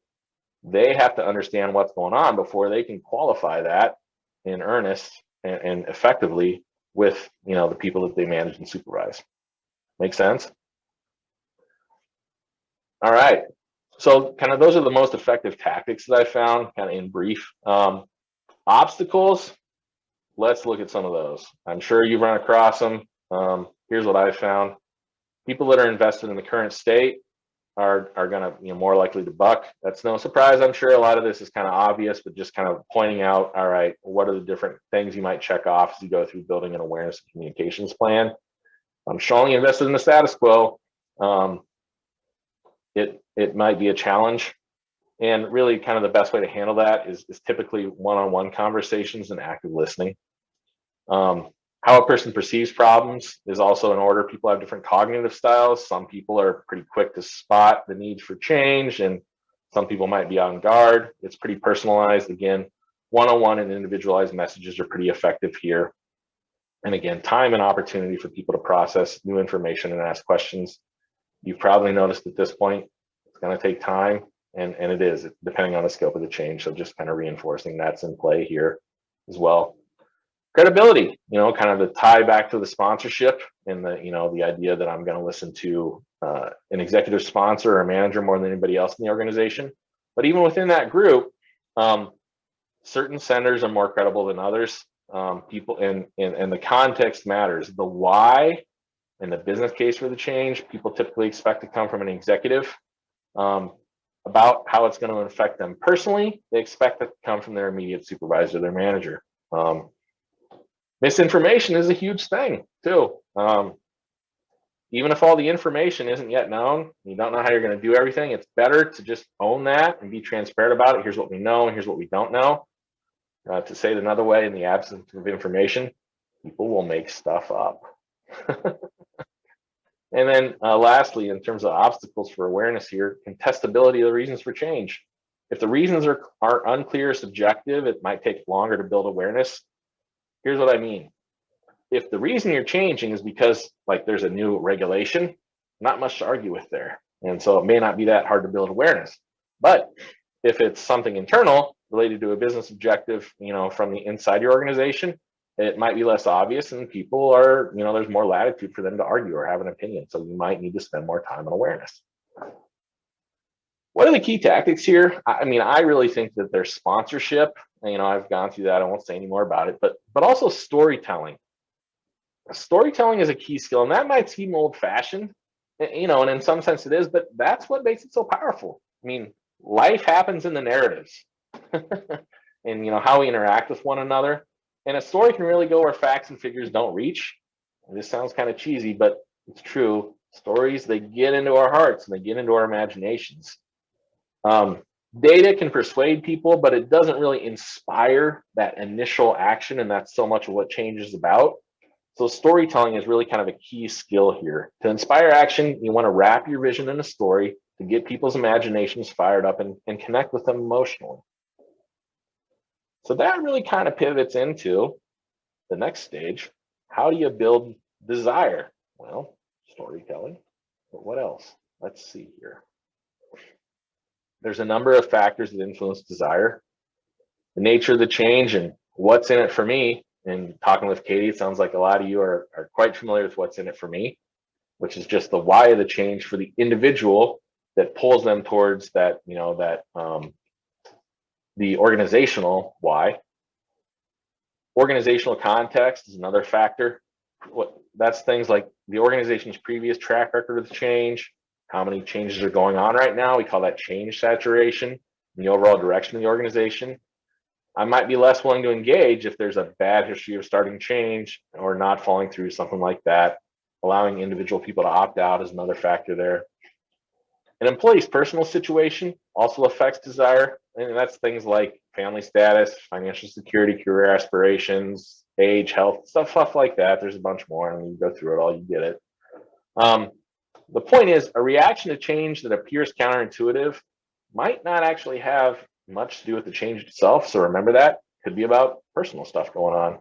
They have to understand what's going on before they can qualify that in earnest and effectively with the people that they manage and supervise. Make sense? All right. So kind of those are the most effective tactics that I found, kind of in brief. Obstacles, let's look at some of those. I'm sure you've run across them. Here's what I found. People that are invested in the current state are going to more likely to buck. That's no surprise. I'm sure a lot of this is kind of obvious, but just kind of pointing out, all right, what are the different things you might check off as you go through building an awareness and communications plan? I'm strongly invested in the status quo. It might be a challenge. And really kind of the best way to handle that is typically one-on-one conversations and active listening. How a person perceives problems is also in order. People have different cognitive styles. Some people are pretty quick to spot the need for change, and some people might be on guard. It's pretty personalized. Again, one-on-one and individualized messages are pretty effective here. And again, time and opportunity for people to process new information and ask questions. You've probably noticed at this point, it's going to take time, and it is, depending on the scope of the change. So just kind of reinforcing that's in play here as well. Credibility, kind of the tie back to the sponsorship and the idea that I'm going to listen to an executive sponsor or a manager more than anybody else in the organization. But even within that group, certain senders are more credible than others. People and the context matters. The why and the business case for the change, people typically expect to come from an executive. About how it's going to affect them personally, they expect it to come from their immediate supervisor, their manager. Misinformation is a huge thing too. Even if all the information isn't yet known, you don't know how you're going to do everything, it's better to just own that and be transparent about it. Here's what we know and here's what we don't know. To say it another way, in the absence of information, people will make stuff up. And then lastly, in terms of obstacles for awareness here, contestability of the reasons for change. If the reasons are unclear or subjective, it might take longer to build awareness. Here's what I mean. If the reason you're changing is because there's a new regulation, not much to argue with there. And so it may not be that hard to build awareness. But if it's something internal related to a business objective, from the inside your organization, it might be less obvious, and people are, there's more latitude for them to argue or have an opinion. So you might need to spend more time on awareness. What are the key tactics here? I really think that there's sponsorship. I've gone through that. I won't say any more about it, but also storytelling. Storytelling is a key skill, and that might seem old-fashioned, and in some sense it is, but that's what makes it so powerful. Life happens in the narratives and how we interact with one another. And a story can really go where facts and figures don't reach. And this sounds kind of cheesy, but it's true. Stories, they get into our hearts and they get into our imaginations. Data can persuade people, but it doesn't really inspire that initial action, and that's so much of what change is about. So storytelling is really kind of a key skill here. To inspire action, you want to wrap your vision in a story to get people's imaginations fired up and connect with them emotionally. So that really kind of pivots into the next stage. How do you build desire? Well, storytelling, but what else? Let's see here. There's a number of factors that influence desire. The nature of the change and what's in it for me. And talking with Katie, it sounds like a lot of you are quite familiar with what's in it for me, which is just the why of the change for the individual that pulls them towards that, the organizational why. Organizational context is another factor. That's things like the organization's previous track record of the change, how many changes are going on right now. We call that change saturation, the overall direction of the organization. I might be less willing to engage if there's a bad history of starting change or not following through, something like that. Allowing individual people to opt out is another factor there. An employee's personal situation also affects desire, and that's things like family status, financial security, career aspirations, age, health, stuff like that. There's a bunch more, and when you go through it all, you get it. The point is, a reaction to change that appears counterintuitive might not actually have much to do with the change itself. So remember that. Could be about personal stuff going on.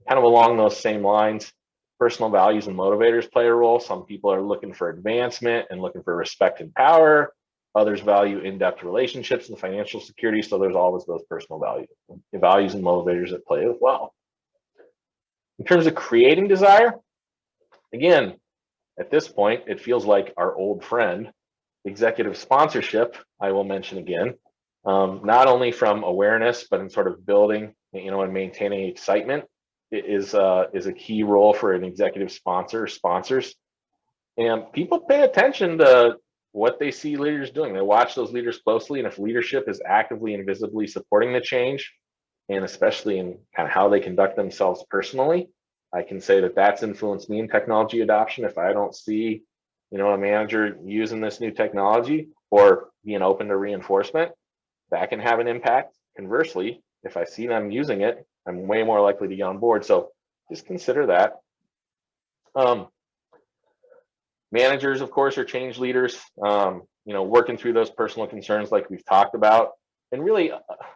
Kind of along those same lines, personal values and motivators play a role. Some people are looking for advancement and looking for respect and power. Others value in-depth relationships and financial security. So there's always those personal values and motivators that play as well. In terms of creating desire, again, at this point, it feels like our old friend, executive sponsorship, I will mention again, not only from awareness, but in sort of building, and maintaining excitement is a key role for an executive sponsor or sponsors. And people pay attention to what they see leaders doing. They watch those leaders closely, and if leadership is actively and visibly supporting the change, and especially in kind of how they conduct themselves personally, I can say that that's influenced me in technology adoption. If I don't see, a manager using this new technology or being open to reinforcement, that can have an impact. Conversely, if I see them using it, I'm way more likely to get on board. So just consider that. Managers, of course, are change leaders, working through those personal concerns like we've talked about. And really,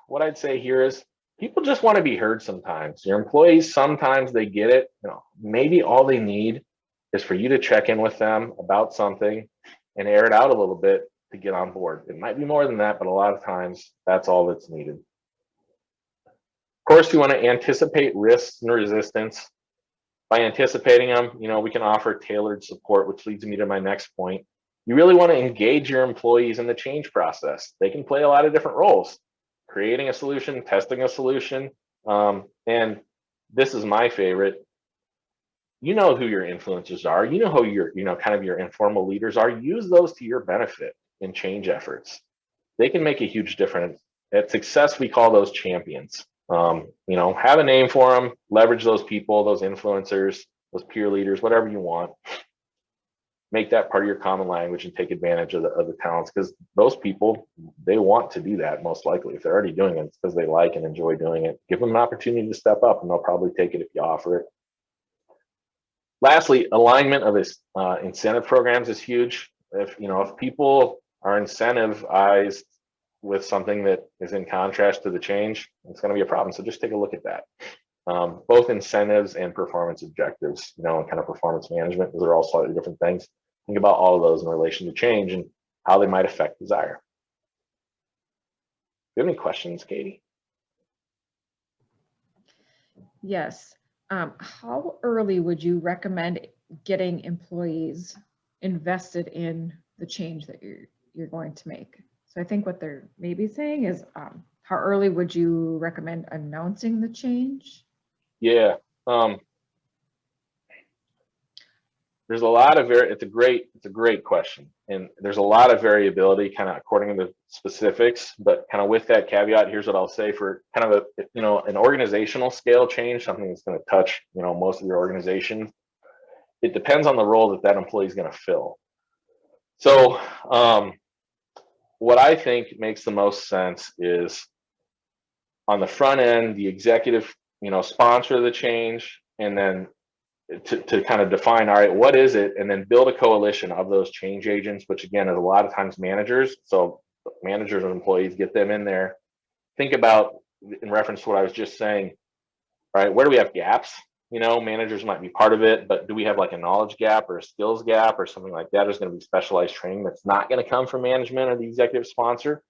what I'd say here is people just want to be heard sometimes. Your employees, sometimes they get it. Maybe all they need is for you to check in with them about something and air it out a little bit to get on board. It might be more than that, but a lot of times that's all that's needed. Of course, you want to anticipate risks and resistance. By anticipating them, we can offer tailored support, which leads me to my next point. You really want to engage your employees in the change process. They can play a lot of different roles, creating a solution, testing a solution. And this is my favorite. You know who your influencers are. You know who your, kind of your informal leaders are. Use those to your benefit in change efforts. They can make a huge difference. At Success, we call those champions. Have a name for them, leverage those people, those influencers, those peer leaders, whatever you want. Make that part of your common language and take advantage of the talents, because those people, they want to do that most likely. If they're already doing it, it's because they like and enjoy doing it. Give them an opportunity to step up, and they'll probably take it if you offer it. Lastly, alignment of this incentive programs is huge. If people are incentivized with something that is in contrast to the change, it's going to be a problem. So just take a look at that. Both incentives and performance objectives, and kind of performance management, those are all slightly different things. Think about all of those in relation to change and how they might affect desire. Do you have any questions, Katie? Yes. How early would you recommend getting employees invested in the change that you're going to make? So I think what they're maybe saying is, how early would you recommend announcing the change? Yeah, there's a lot of it's a great question, and there's a lot of variability kind of according to the specifics. But kind of with that caveat, here's what I'll say for kind of an organizational scale change, something that's going to touch most of your organization. It depends on the role that employee is going to fill. So what I think makes the most sense is on the front end, the executive, sponsor the change, and then to kind of define, all right, what is it? And then build a coalition of those change agents, which again is a lot of times managers. So managers and employees, get them in there. Think about, in reference to what I was just saying, all right, where do we have gaps? Managers might be part of it, but do we have like a knowledge gap or a skills gap or something like that? There's going to be specialized training that's not going to come from management or the executive sponsor.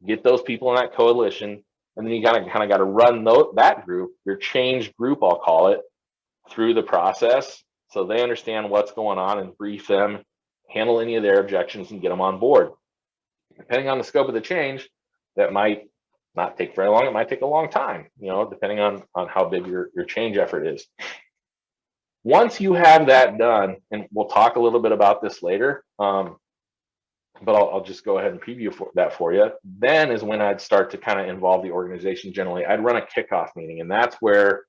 Get those people in that coalition, and then you kind of got to run that group, your change group, I'll call it, through the process so they understand what's going on and brief them, handle any of their objections, and get them on board. Depending on the scope of the change, that might not take very long. It might take a long time, depending on how big your change effort is. Once you have that done, and we'll talk a little bit about this later, but I'll just go ahead and preview that for you. Then is when I'd start to kind of involve the organization generally. I'd run a kickoff meeting, and that's where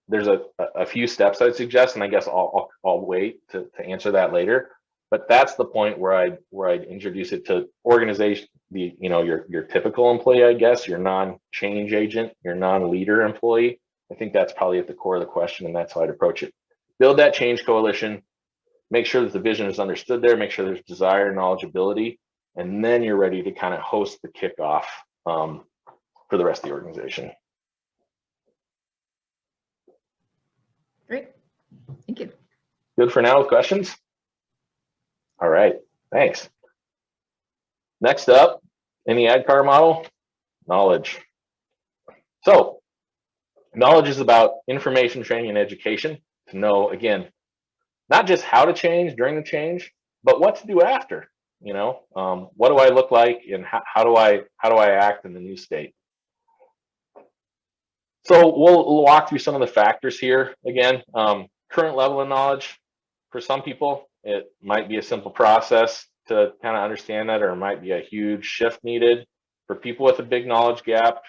there's a few steps I'd suggest, and I guess I'll wait to answer that later. But that's the point where I'd introduce it to organization, your typical employee, I guess, your non-change agent, your non-leader employee. I think that's probably at the core of the question, and that's how I'd approach it. Build that change coalition, make sure that the vision is understood there, make sure there's desire and knowledgeability, and then you're ready to kind of host the kickoff for the rest of the organization. Great, thank you. Good for now with questions? All right, thanks. Next up, in the ADKAR model, knowledge. So Knowledge is about information, training, and education to know, again, not just how to change during the change, but what to do after. What do I look like, and how do I act in the new state? So we'll walk through some of the factors here. Again, current level of knowledge. For some people, it might be a simple process to kind of understand that, or it might be a huge shift needed. For people with a big knowledge gap,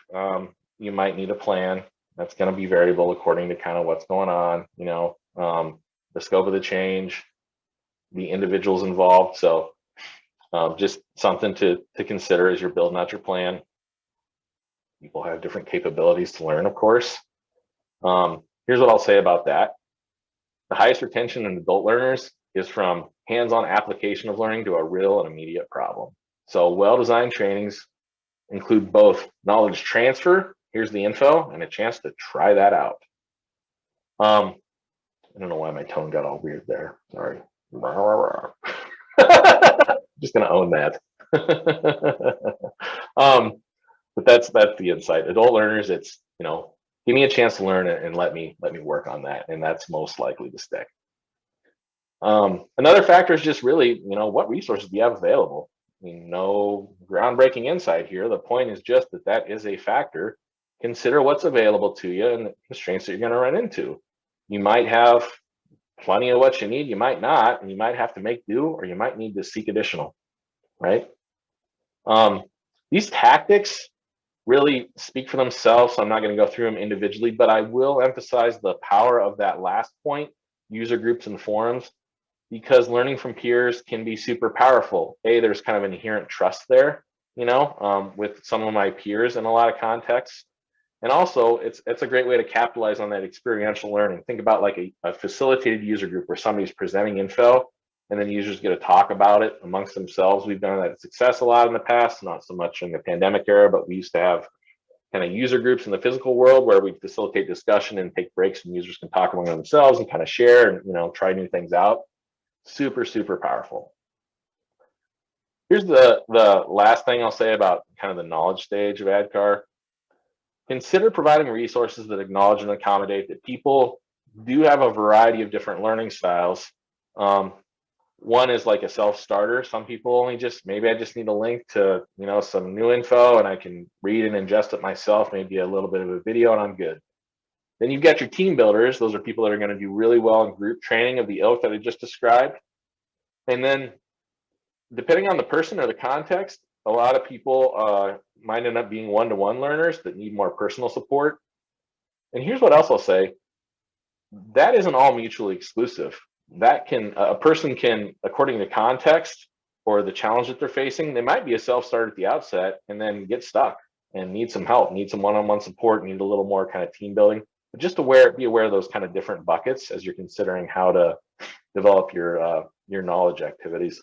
you might need a plan. That's going to be variable according to kind of what's going on, the scope of the change, the individuals involved. So just something to consider as you're building out your plan. People have different capabilities to learn, of course. Here's what I'll say about that. The highest retention in adult learners is from hands-on application of learning to a real and immediate problem. So well-designed trainings include both knowledge transfer, here's the info, and a chance to try that out. I don't know why my tone got all weird there. Sorry. Just gonna own that. But that's the insight. Adult learners, it's give me a chance to learn it and let me work on that, and that's most likely to stick. Another factor is just really what resources do you have available. I mean, no groundbreaking insight here. The point is just that is a factor. Consider what's available to you and the constraints that you're going to run into. You might have plenty of what you need, you might not, and you might have to make do, or you might need to seek additional, right? These tactics really speak for themselves, so I'm not going to go through them individually, but I will emphasize the power of that last point, user groups and forums, because learning from peers can be super powerful. There's kind of inherent trust there, with some of my peers in a lot of contexts. And also, it's a great way to capitalize on that experiential learning. Think about like a facilitated user group where somebody's presenting info and then users get to talk about it amongst themselves. We've done that success a lot in the past, not so much in the pandemic era, but we used to have kind of user groups in the physical world where we facilitate discussion and take breaks and users can talk among themselves and kind of share and try new things out. Super, super powerful. Here's the last thing I'll say about kind of the knowledge stage of ADKAR. Consider providing resources that acknowledge and accommodate that people do have a variety of different learning styles. One is like a self-starter. Some people only maybe I just need a link to, some new info and I can read and ingest it myself, maybe a little bit of a video and I'm good. Then you've got your team builders. Those are people that are going to do really well in group training of the ilk that I just described. And then depending on the person or the context, a lot of people might end up being one-to-one learners that need more personal support. And here's what else I'll say. That isn't all mutually exclusive. A person can, according to context or the challenge that they're facing, they might be a self-starter at the outset and then get stuck and need some help, need some one-on-one support, need a little more kind of team building. But just be aware of those kind of different buckets as you're considering how to develop your knowledge activities.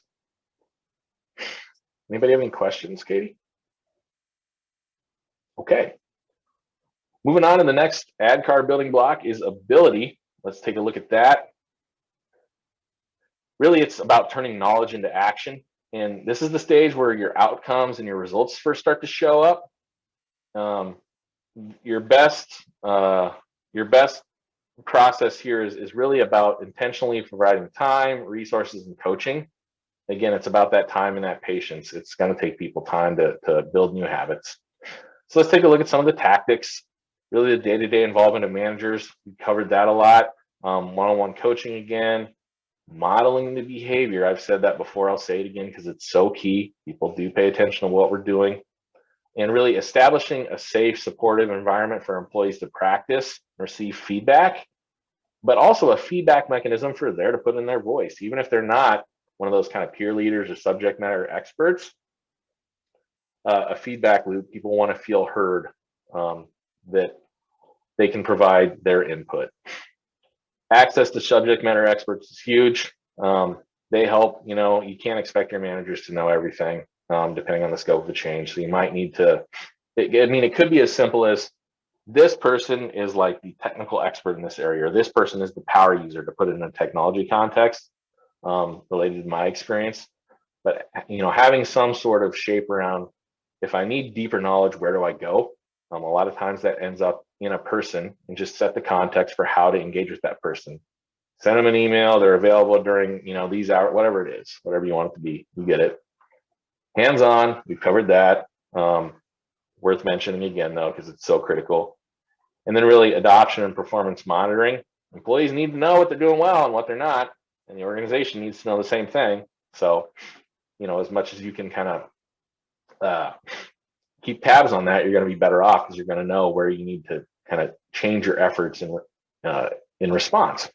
Anybody have any questions, Katie? Okay. Moving on to the next ADKAR building block is ability. Let's take a look at that. Really, it's about turning knowledge into action. And this is the stage where your outcomes and your results first start to show up. Your best process here is really about intentionally providing time, resources, and coaching. Again, it's about that time and that patience. It's going to take people time to build new habits. So let's take a look at some of the tactics. Really, the day-to-day involvement of managers. We covered that a lot. One-on-one coaching again. Modeling the behavior. I've said that before. I'll say it again because it's so key. People do pay attention to what we're doing. And really establishing a safe, supportive environment for employees to practice, receive feedback, but also a feedback mechanism for there to put in their voice. Even if they're not one of those kind of peer leaders or subject matter experts, a feedback loop. People want to feel heard, that they can provide their input. Access to subject matter experts is huge. They help, you can't expect your managers to know everything, depending on the scope of the change. So you might need to, it could be as simple as this person is like the technical expert in this area, or this person is the power user, to put it in a technology context, related to my experience. But, having some sort of shape around, if I need deeper knowledge, where do I go? A lot of times that ends up in a person, and just set the context for how to engage with that person. Send them an email. They're available during, these hours, whatever it is, whatever you want it to be. You get it. Hands-on, we've covered that. Worth mentioning again, though, because it's so critical. And then really adoption and performance monitoring. Employees need to know what they're doing well and what they're not, and the organization needs to know the same thing. So, as much as you can kind of keep tabs on that, you're going to be better off, because you're going to know where you need to kind of change your efforts in response.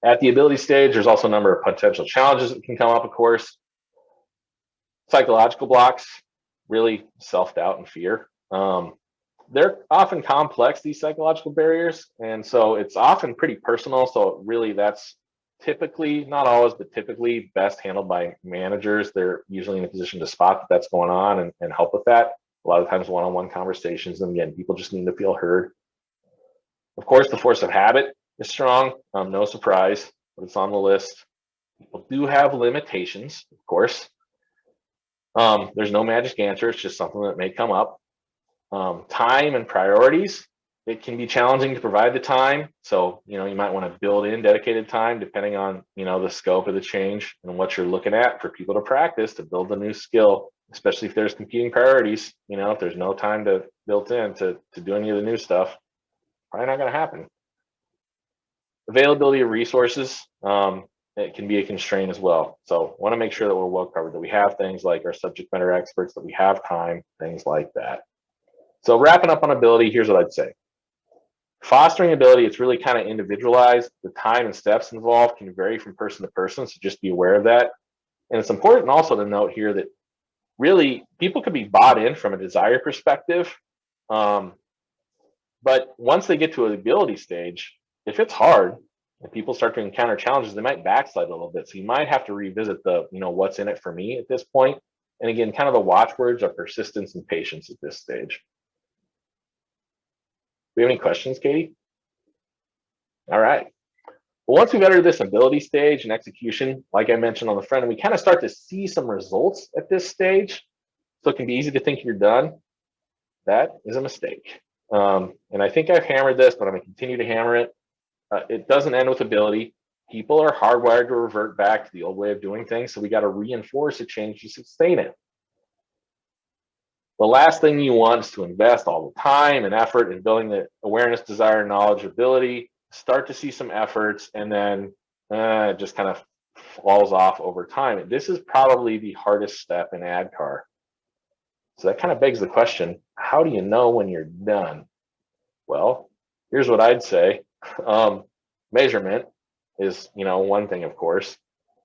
At the ability stage, there's also a number of potential challenges that can come up, of course. Psychological blocks, really self-doubt and fear. They're often complex, these psychological barriers, and so it's often pretty personal. So really that's typically, not always, but typically best handled by managers. They're usually in a position to spot that that's going on and help with that. A lot of times one-on-one conversations, and again, people just need to feel heard. Of course, the force of habit is strong, no surprise, but it's on the list. People do have limitations, of course. There's no magic answer, it's just something that may come up. Time and priorities, it can be challenging to provide the time. So, you might want to build in dedicated time depending on, the scope of the change and what you're looking at for people to practice to build a new skill, especially if there's competing priorities. If there's no time built in to do any of the new stuff, probably not going to happen. Availability of resources, it can be a constraint as well. So want to make sure that we're well covered, that we have things like our subject matter experts, that we have time, things like that. So wrapping up on ability, here's what I'd say. Fostering ability, it's really kind of individualized. The time and steps involved can vary from person to person, so just be aware of that. And it's important also to note here that really people could be bought in from a desire perspective. But once they get to an ability stage, if it's hard and people start to encounter challenges, they might backslide a little bit. So you might have to revisit the, what's in it for me at this point. And again, kind of the watchwords are persistence and patience at this stage. Do we have any questions, Katie? All right. Well, once we've entered this ability stage and execution, like I mentioned on the front, we kind of start to see some results at this stage. So it can be easy to think you're done. That is a mistake. And I think I've hammered this, but I'm going to continue to hammer it. It doesn't end with ability. People are hardwired to revert back to the old way of doing things. So we got to reinforce a change to sustain it. The last thing you want is to invest all the time and effort in building the awareness, desire, knowledge, ability, start to see some efforts, and then it just kind of falls off over time. This is probably the hardest step in ADKAR. So that kind of begs the question, how do you know when you're done? Well, here's what I'd say. Measurement is, one thing, of course,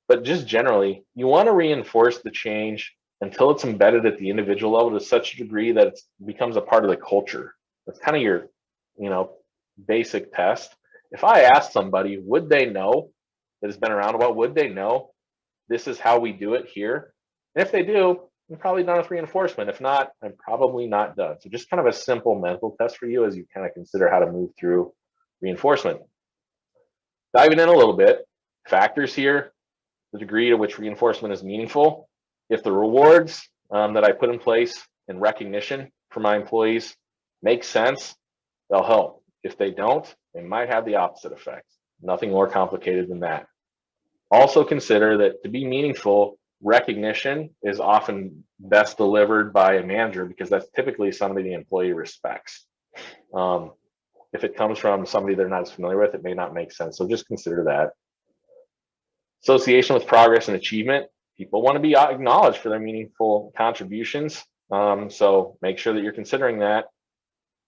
but just generally, you want to reinforce the change until it's embedded at the individual level to such a degree that it becomes a part of the culture. That's kind of your, basic test. If I ask somebody, would they know that has been around a while, would they know this is how we do it here? And if they do, I'm probably done with reinforcement. If not, I'm probably not done. So just kind of a simple mental test for you as you kind of consider how to move through reinforcement. Diving in a little bit, factors here, the degree to which reinforcement is meaningful. If the rewards that I put in place and recognition for my employees make sense, they'll help. If they don't, they might have the opposite effect. Nothing more complicated than that. Also consider that to be meaningful, recognition is often best delivered by a manager because that's typically somebody the employee respects. If it comes from somebody they're not as familiar with, it may not make sense. So just consider that. Association with progress and achievement. People want to be acknowledged for their meaningful contributions. So make sure that you're considering that.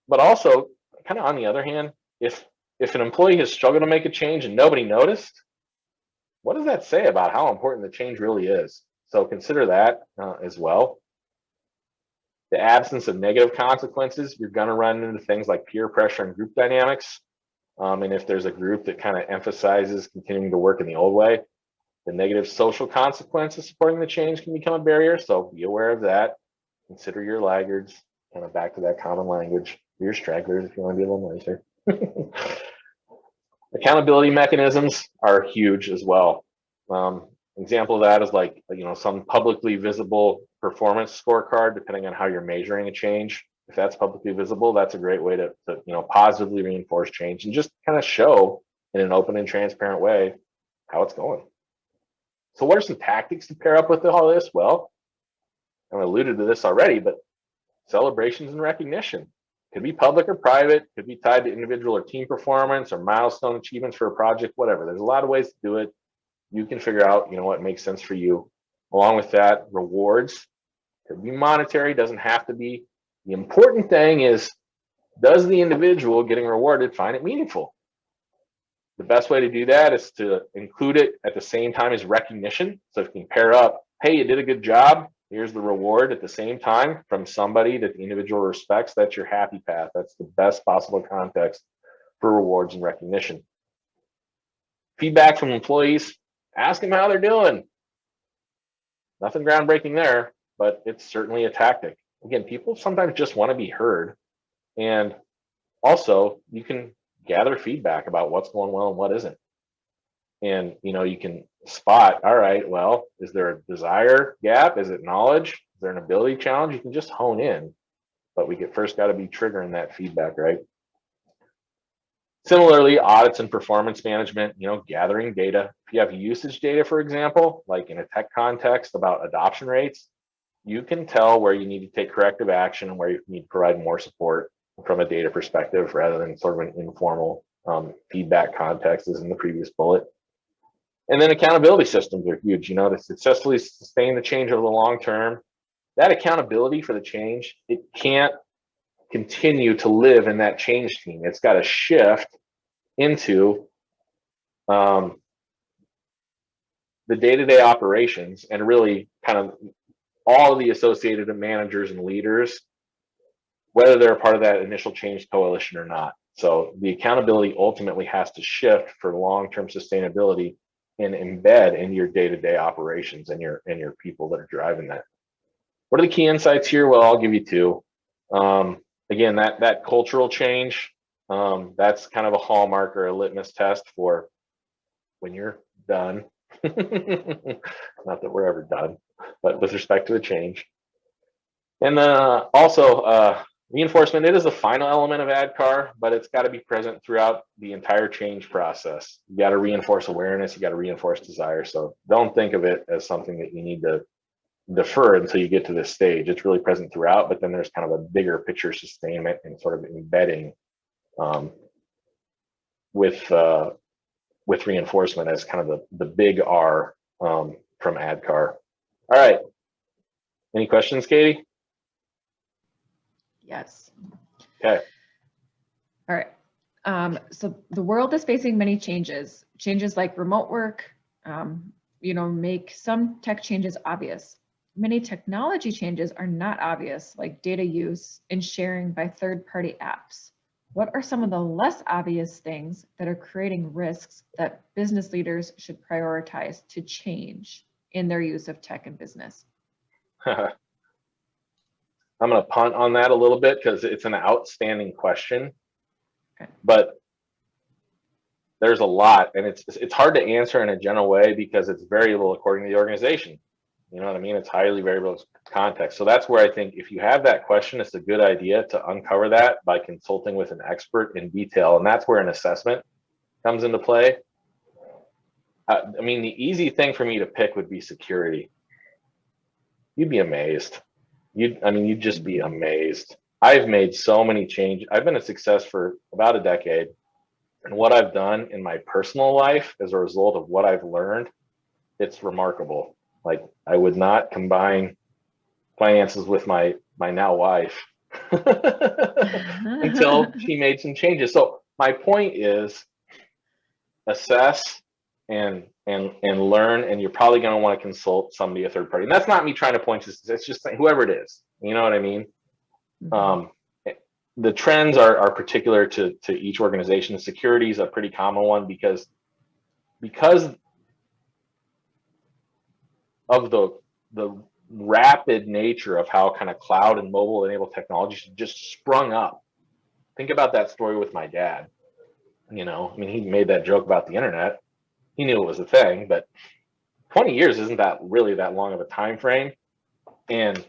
But also, kind of on the other hand, if an employee has struggled to make a change and nobody noticed, what does that say about how important the change really is? So consider that as well. The absence of negative consequences, you're going to run into things like peer pressure and group dynamics. And if there's a group that kind of emphasizes continuing to work in the old way, the negative social consequences supporting the change can become a barrier. So be aware of that. Consider your laggards, kind of back to that common language. Your stragglers, if you want to be a little nicer. Accountability mechanisms are huge as well. Example of that is like, some publicly visible performance scorecard, depending on how you're measuring a change. if that's publicly visible, that's a great way to positively reinforce change and just kind of show in an open and transparent way how it's going. So what are some tactics to pair up with all this? Well, I alluded to this already, but celebrations and recognition could be public or private, could be tied to individual or team performance or milestone achievements for a project, whatever. There's a lot of ways to do it. You can figure out, what makes sense for you. Along with that, rewards could be monetary, doesn't have to be. The important thing is, does the individual getting rewarded find it meaningful? The best way to do that is to include it at the same time as recognition. So if you can pair up, hey, you did a good job, here's the reward at the same time from somebody that the individual respects, that's your happy path. That's the best possible context for rewards and recognition. Feedback from employees, ask them how they're doing. Nothing groundbreaking there, but it's certainly a tactic. Again, people sometimes just want to be heard. And also, you can gather feedback about what's going well and what isn't. And, you can spot, all right, well, is there a desire gap? Is it knowledge? Is there an ability challenge? You can just hone in, but we first got to be triggering that feedback, right? Similarly, audits and performance management, gathering data. If you have usage data, for example, like in a tech context about adoption rates, you can tell where you need to take corrective action and where you need to provide more support from a data perspective rather than sort of an informal feedback context as in the previous bullet. And then accountability systems are huge, to successfully sustain the change over the long term. That accountability for the change, it can't continue to live in that change team. It's got to shift into the day-to-day operations and really kind of all of the associated managers and leaders, whether they're a part of that initial change coalition or not. So the accountability ultimately has to shift for long-term sustainability and embed in your day-to-day operations and your people that are driving that. What are the key insights here? Well, I'll give you two. Again, that cultural change, that's kind of a hallmark or a litmus test for when you're done. Not that we're ever done, but with respect to the change. And also reinforcement, it is the final element of ADKAR, but it's got to be present throughout the entire change process. You got to reinforce awareness, you got to reinforce desire. So don't think of it as something that you need to defer until you get to this stage. It's really present throughout, but then there's kind of a bigger picture sustainment and sort of embedding with reinforcement as kind of the big R from ADKAR. All right. Any questions, Katie? Yes. Okay. All right. So the world is facing many changes. Changes like remote work, make some tech changes obvious. Many technology changes are not obvious, like data use and sharing by third-party apps. What are some of the less obvious things that are creating risks that business leaders should prioritize to change in their use of tech in business? I'm going to punt on that a little bit because it's an outstanding question. Okay. But there's a lot, and it's hard to answer in a general way because it's variable according to the organization. You know what I mean? It's highly variable context. So that's where I think if you have that question, it's a good idea to uncover that by consulting with an expert in detail. And that's where an assessment comes into play. I mean, the easy thing for me to pick would be security. You'd be amazed. You'd just be amazed. I've made so many changes. I've been a success for about a decade. And what I've done in my personal life as a result of what I've learned, it's remarkable. Like, I would not combine finances with my now wife until she made some changes. So my point is assess and learn, and you're probably going to want to consult somebody, a third party. And that's not me trying to point to, it's just whoever it is. You know what I mean? Mm-hmm. The trends are particular to each organization. Security is a pretty common one because of the rapid nature of how kind of cloud and mobile enabled technologies just sprung up. Think about that story with my dad. He made that joke about the internet. He knew it was a thing, but 20 years isn't that really that long of a time frame. And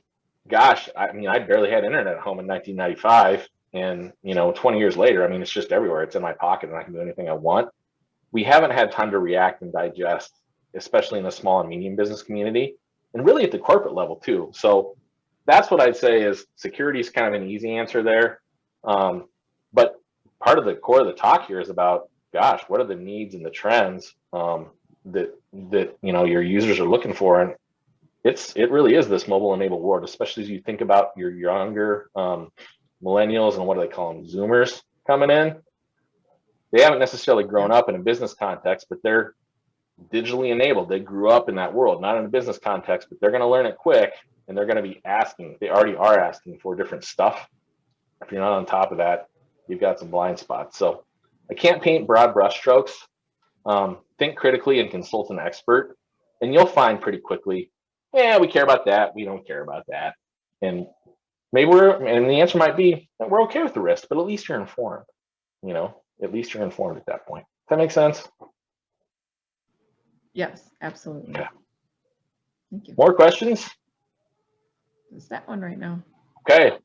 gosh, I mean, I barely had internet at home in 1995. And, 20 years later, I mean, it's just everywhere. It's in my pocket and I can do anything I want. We haven't had time to react and digest, especially in the small and medium business community, and really at the corporate level too. So that's what I'd say is security is kind of an easy answer there. But part of the core of the talk here is about, gosh, what are the needs and the trends that your users are looking for? And it really is this mobile enabled world, especially as you think about your younger millennials and what do they call them, Zoomers coming in. They haven't necessarily grown up in a business context, but they're digitally enabled. They grew up in that world, not in a business context, but they're going to learn it quick, and they're going to be asking. They already are asking for different stuff. If you're not on top of that, you've got some blind spots. So I can't paint broad brushstrokes. Think critically and consult an expert, and you'll find pretty quickly, yeah, we care about that. We don't care about that. And maybe and the answer might be that we're okay with the risk, but at least you're informed, at least you're informed at that point. Does that make sense? Yes, absolutely. Yeah. Thank you. More questions? It's that one right now. Okay.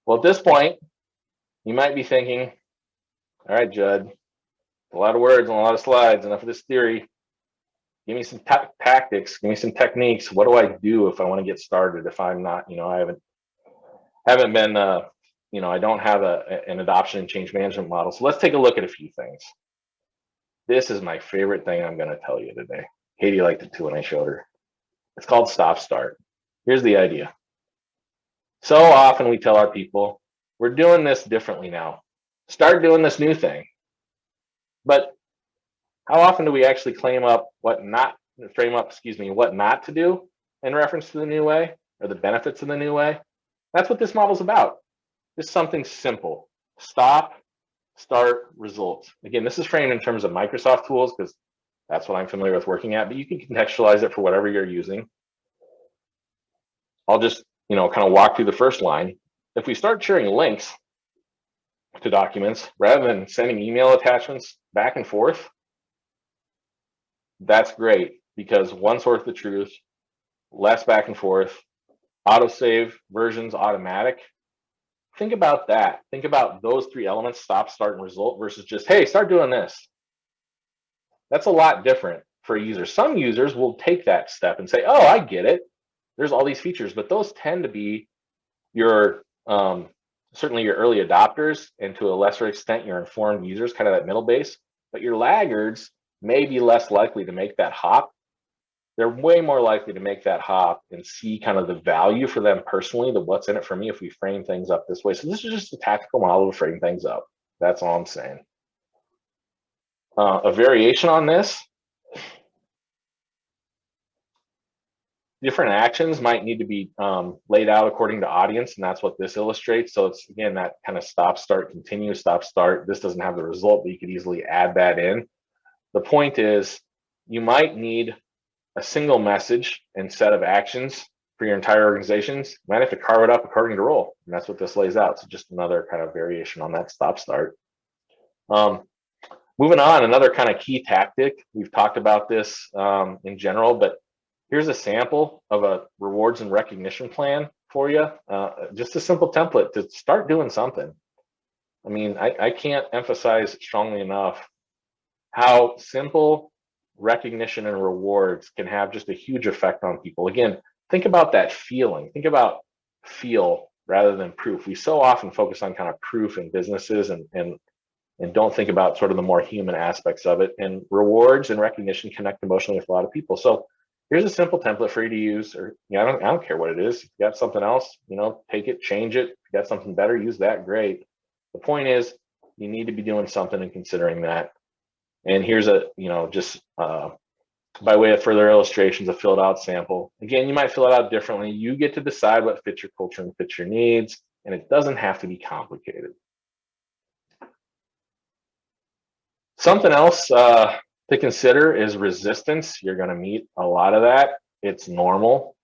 Well, at this point, you might be thinking, all right, Judd, a lot of words and a lot of slides, enough of this theory. Give me some tactics, give me some techniques. What do I do if I want to get started? If I'm not, I haven't been, I don't have an adoption and change management model. So let's take a look at a few things. This is my favorite thing I'm going to tell you today. Katie liked it too when I showed her. It's called stop start. Here's the idea. So often we tell our people, we're doing this differently now. Start doing this new thing. But how often do we actually frame up what not to do in reference to the new way or the benefits of the new way? That's what this model's about. Just something simple. Stop, start, results. Again, this is framed in terms of Microsoft tools because that's what I'm familiar with working at, but you can contextualize it for whatever you're using. I'll just, kind of walk through the first line. If we start sharing links to documents rather than sending email attachments back and forth, that's great because one source of truth, less back and forth, autosave versions automatic. Think about that. Think about those three elements, stop, start, and result versus just, hey, start doing this. That's a lot different for a user. Some users will take that step and say, oh, I get it. There's all these features, but those tend to be your, certainly your early adopters and to a lesser extent, your informed users, kind of that middle base, but your laggards may be less likely to make that hop. They're way more likely to make that hop and see kind of the value for them personally, the what's in it for me if we frame things up this way. So this is just a tactical model to frame things up. That's all I'm saying. A variation on this, different actions might need to be laid out according to audience, and that's what this illustrates. So it's, again, that kind of stop, start, continue, stop, start. This doesn't have the result, but you could easily add that in. The point is, you might need a single message and set of actions for your entire organizations. You might have to carve it up according to role, and that's what this lays out. So just another kind of variation on that stop, start. Moving on, another kind of key tactic. We've talked about this in general, but here's a sample of a rewards and recognition plan for you. Just a simple template to start doing something. I mean, I can't emphasize strongly enough how simple recognition and rewards can have just a huge effect on people. Again, think about that feeling. Think about feel rather than proof. We so often focus on kind of proof in businesses and don't think about sort of the more human aspects of it. And rewards and recognition connect emotionally with a lot of people. So here's a simple template for you to use, or I don't care what it is. If you got something else, take it, change it. If you got something better, use that, great. The point is, you need to be doing something and considering that. And here's a, just by way of further illustrations, a filled out sample. Again, you might fill it out differently. You get to decide what fits your culture and fits your needs, and it doesn't have to be complicated. Something else to consider is resistance. You're going to meet a lot of that. It's normal.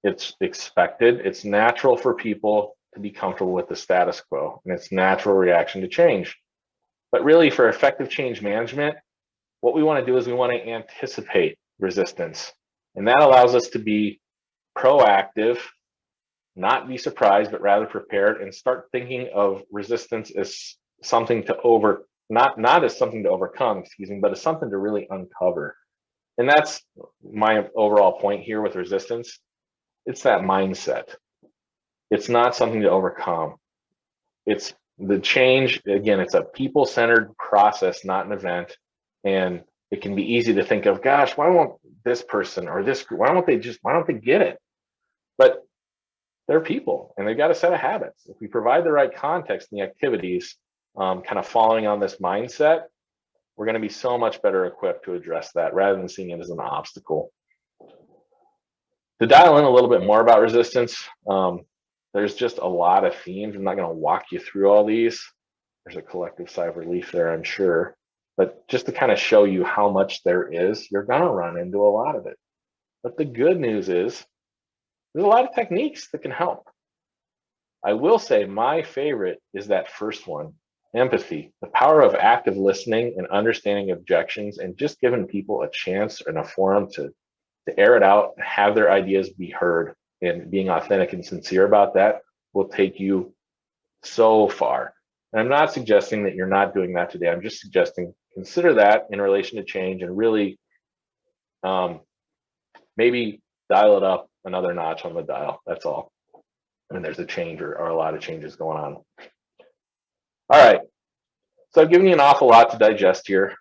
It's expected. It's natural for people to be comfortable with the status quo, and it's natural reaction to change. But really, for effective change management, what we want to do is we want to anticipate resistance. And that allows us to be proactive not be surprised, but rather prepared, and start thinking of resistance as something to not as something to overcome, excuse me, but as something to really uncover. And that's my overall point here with resistance. It's that mindset. It's not something to overcome. It's the change. Again, it's a people-centered process, not an event. And it can be easy to think of, gosh, why won't this person or this group, why don't they get it? But they're people and they've got a set of habits. If we provide the right context and the activities, kind of following on this mindset, we're going to be so much better equipped to address that rather than seeing it as an obstacle. To dial in a little bit more about resistance, there's just a lot of themes. I'm not going to walk you through all these. There's a collective sigh of relief there, I'm sure. But just to kind of show you how much there is, you're going to run into a lot of it. But the good news is there's a lot of techniques that can help. I will say my favorite is that first one, empathy, the power of active listening and understanding objections and just giving people a chance and a forum to air it out, have their ideas be heard, and being authentic and sincere about that will take you so far. And I'm not suggesting that you're not doing that today. I'm just suggesting consider that in relation to change and really maybe dial it up another notch on the dial. That's all. And there's a change or a lot of changes going on. All right. So I've given you an awful lot to digest here.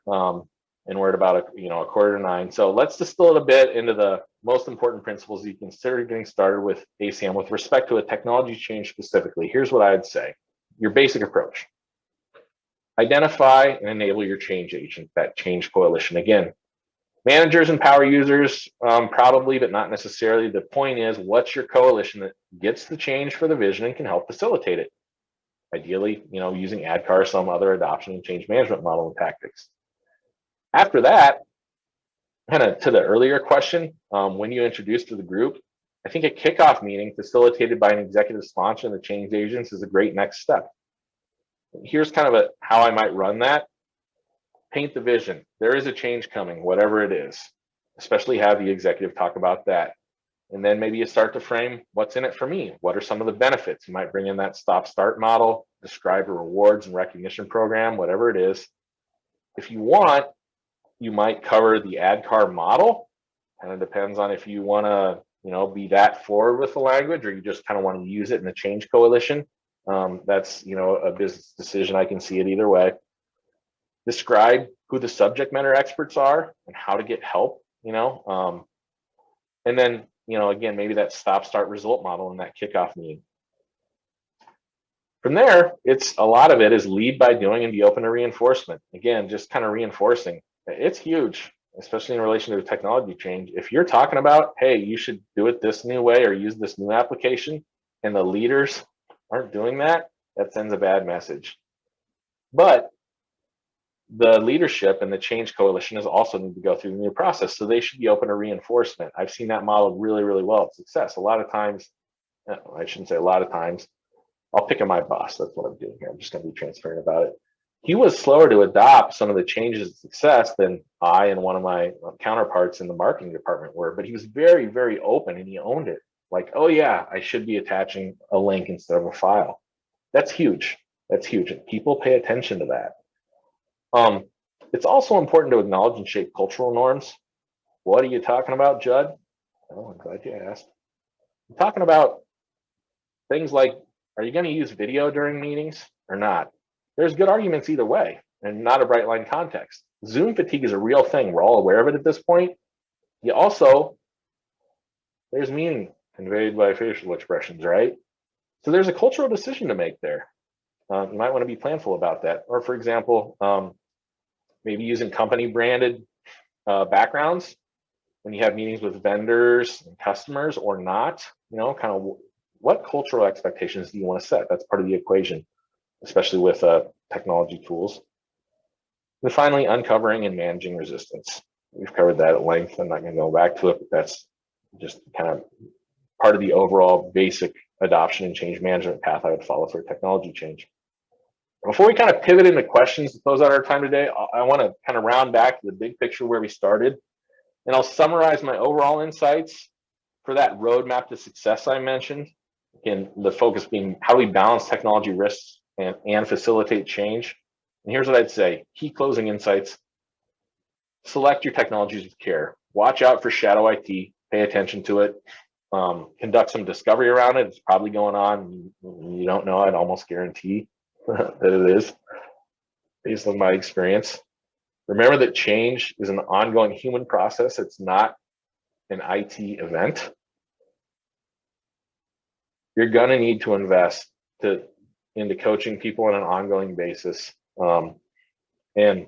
And we're at about a 8:45. So let's distill it a bit into the most important principles you consider getting started with ACM with respect to a technology change specifically. Here's what I'd say. Your basic approach. Identify and enable your change agent, that change coalition. Again, managers and power users, probably, but not necessarily. The point is, what's your coalition that gets the change for the vision and can help facilitate it? Ideally, using ADKAR or some other adoption and change management model and tactics. After that, kind of to the earlier question, when you introduce to the group, I think a kickoff meeting facilitated by an executive sponsor and the change agents is a great next step. Here's kind of how I might run that. Paint the vision. There is a change coming, whatever it is, especially have the executive talk about that. And then maybe you start to frame what's in it for me. What are some of the benefits? You might bring in that stop-start model, describe a rewards and recognition program, whatever it is. If you want, you might cover the ADKAR model. Kind of depends on if you want to, be that forward with the language or you just kind of want to use it in the change coalition. That's, a business decision. I can see it either way. Describe who the subject matter experts are and how to get help, and then, again, maybe that stop, start, result model in that kickoff meeting. From there, a lot of it is lead by doing and be open to reinforcement. Again, just kind of reinforcing. It's huge, especially in relation to the technology change. If you're talking about, hey, you should do it this new way or use this new application, and the leaders aren't doing that, that sends a bad message. But the leadership and the change coalition is also need to go through the new process. So they should be open to reinforcement. I've seen that model really, really well at success. A lot of times, I shouldn't say a lot of times, I'll pick on my boss. That's what I'm doing here. I'm just going to be transparent about it. He was slower to adopt some of the changes of success than I and one of my counterparts in the marketing department were, but he was very, very open and he owned it. Like, oh yeah, I should be attaching a link instead of a file. That's huge. That's huge. And people pay attention to that. It's also important to acknowledge and shape cultural norms. What are you talking about, Judd? Oh, I'm glad you asked. I'm talking about things like, are you going to use video during meetings or not? There's good arguments either way and not a bright line context. Zoom fatigue is a real thing. We're all aware of it at this point. You also, there's meaning conveyed by facial expressions, right? So there's a cultural decision to make there. You might want to be planful about that. Or for example, maybe using company branded backgrounds when you have meetings with vendors and customers or not, kind of what cultural expectations do you want to set? That's part of the equation, especially with technology tools. And finally, uncovering and managing resistance. We've covered that at length. I'm not going to go back to it, but that's just kind of part of the overall basic adoption and change management path I would follow for technology change. Before we kind of pivot into questions to close out our time today, I want to kind of round back to the big picture where we started, and I'll summarize my overall insights for that roadmap to success I mentioned. again, the focus being how do we balance technology risks and facilitate change. And here's what I'd say, key closing insights: select your technologies with care. Watch out for shadow IT, pay attention to it. Conduct some discovery around it. It's probably going on. You don't know, I'd almost guarantee that it is, based on my experience. Remember that change is an ongoing human process. It's not an IT event. You're going to need to invest into coaching people on an ongoing basis. And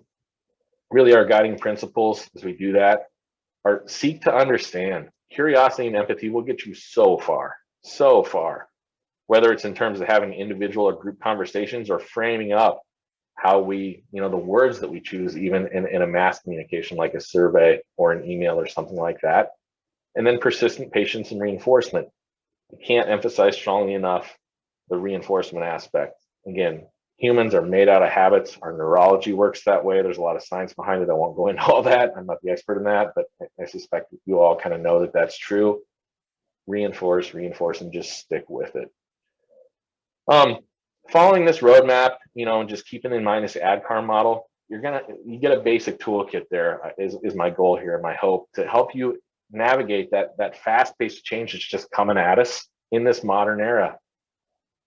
really our guiding principles as we do that are seek to understand. Curiosity and empathy will get you so far, whether it's in terms of having individual or group conversations or framing up how we, the words that we choose, even in a mass communication like a survey or an email or something like that. And then persistent patience and reinforcement. I can't emphasize strongly enough the reinforcement aspect. Again, humans are made out of habits. Our neurology works that way. There's a lot of science behind it. I won't go into all that. I'm not the expert in that, but I suspect that you all kind of know that that's true. Reinforce, and just stick with it. Following this roadmap, and just keeping in mind this ADKAR model, you get a basic toolkit there is my goal here, my hope, to help you navigate that fast-paced change that's just coming at us in this modern era.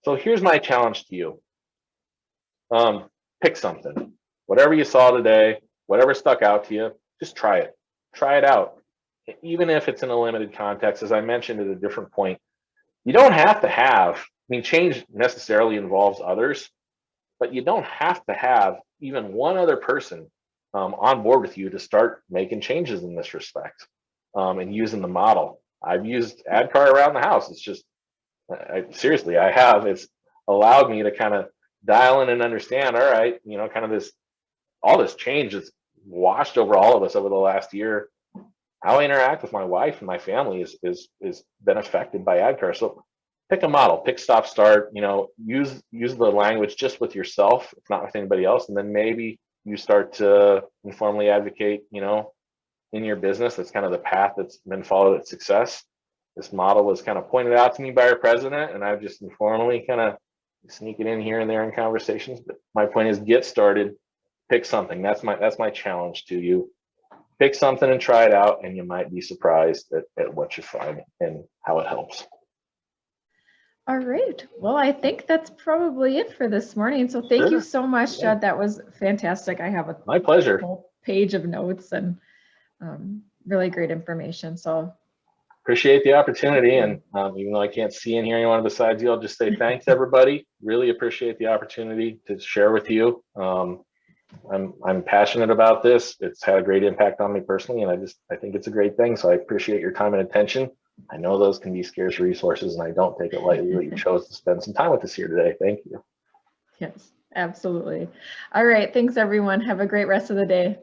So here's my challenge to you. Pick something, whatever you saw today, whatever stuck out to you, just try it out. Even if it's in a limited context, as I mentioned at a different point, you don't have to have, change necessarily involves others, but you don't have to have even one other person on board with you to start making changes in this respect and using the model. I've used ADKAR around the house. It's just, seriously, I have. It's allowed me to kind of dial in and understand, all right, kind of all this change that's washed over all of us over the last year. How I interact with my wife and my family is been affected by ADKAR. So pick a model, pick stop start, use the language just with yourself, if not with anybody else. And then maybe you start to informally advocate, in your business. That's kind of the path that's been followed at success. This model was kind of pointed out to me by our president, and I've just informally kind of sneak it in here and there in conversations. But my point is, get started, pick something. That's my challenge to you. Pick something and try it out, and you might be surprised at what you find and how it helps. All right. Well, I think that's probably it for this morning. So thank you so much, Judd. That was fantastic. I have my pleasure. Whole page of notes and really great information. So appreciate the opportunity. And even though I can't see and hear anyone besides you, I'll just say thanks, everybody. Really appreciate the opportunity to share with you. I'm passionate about this. It's had a great impact on me personally, and I think it's a great thing. So I appreciate your time and attention. I know those can be scarce resources, and I don't take it lightly that you chose to spend some time with us here today. Thank you. Yes, absolutely. All right. Thanks, everyone. Have a great rest of the day.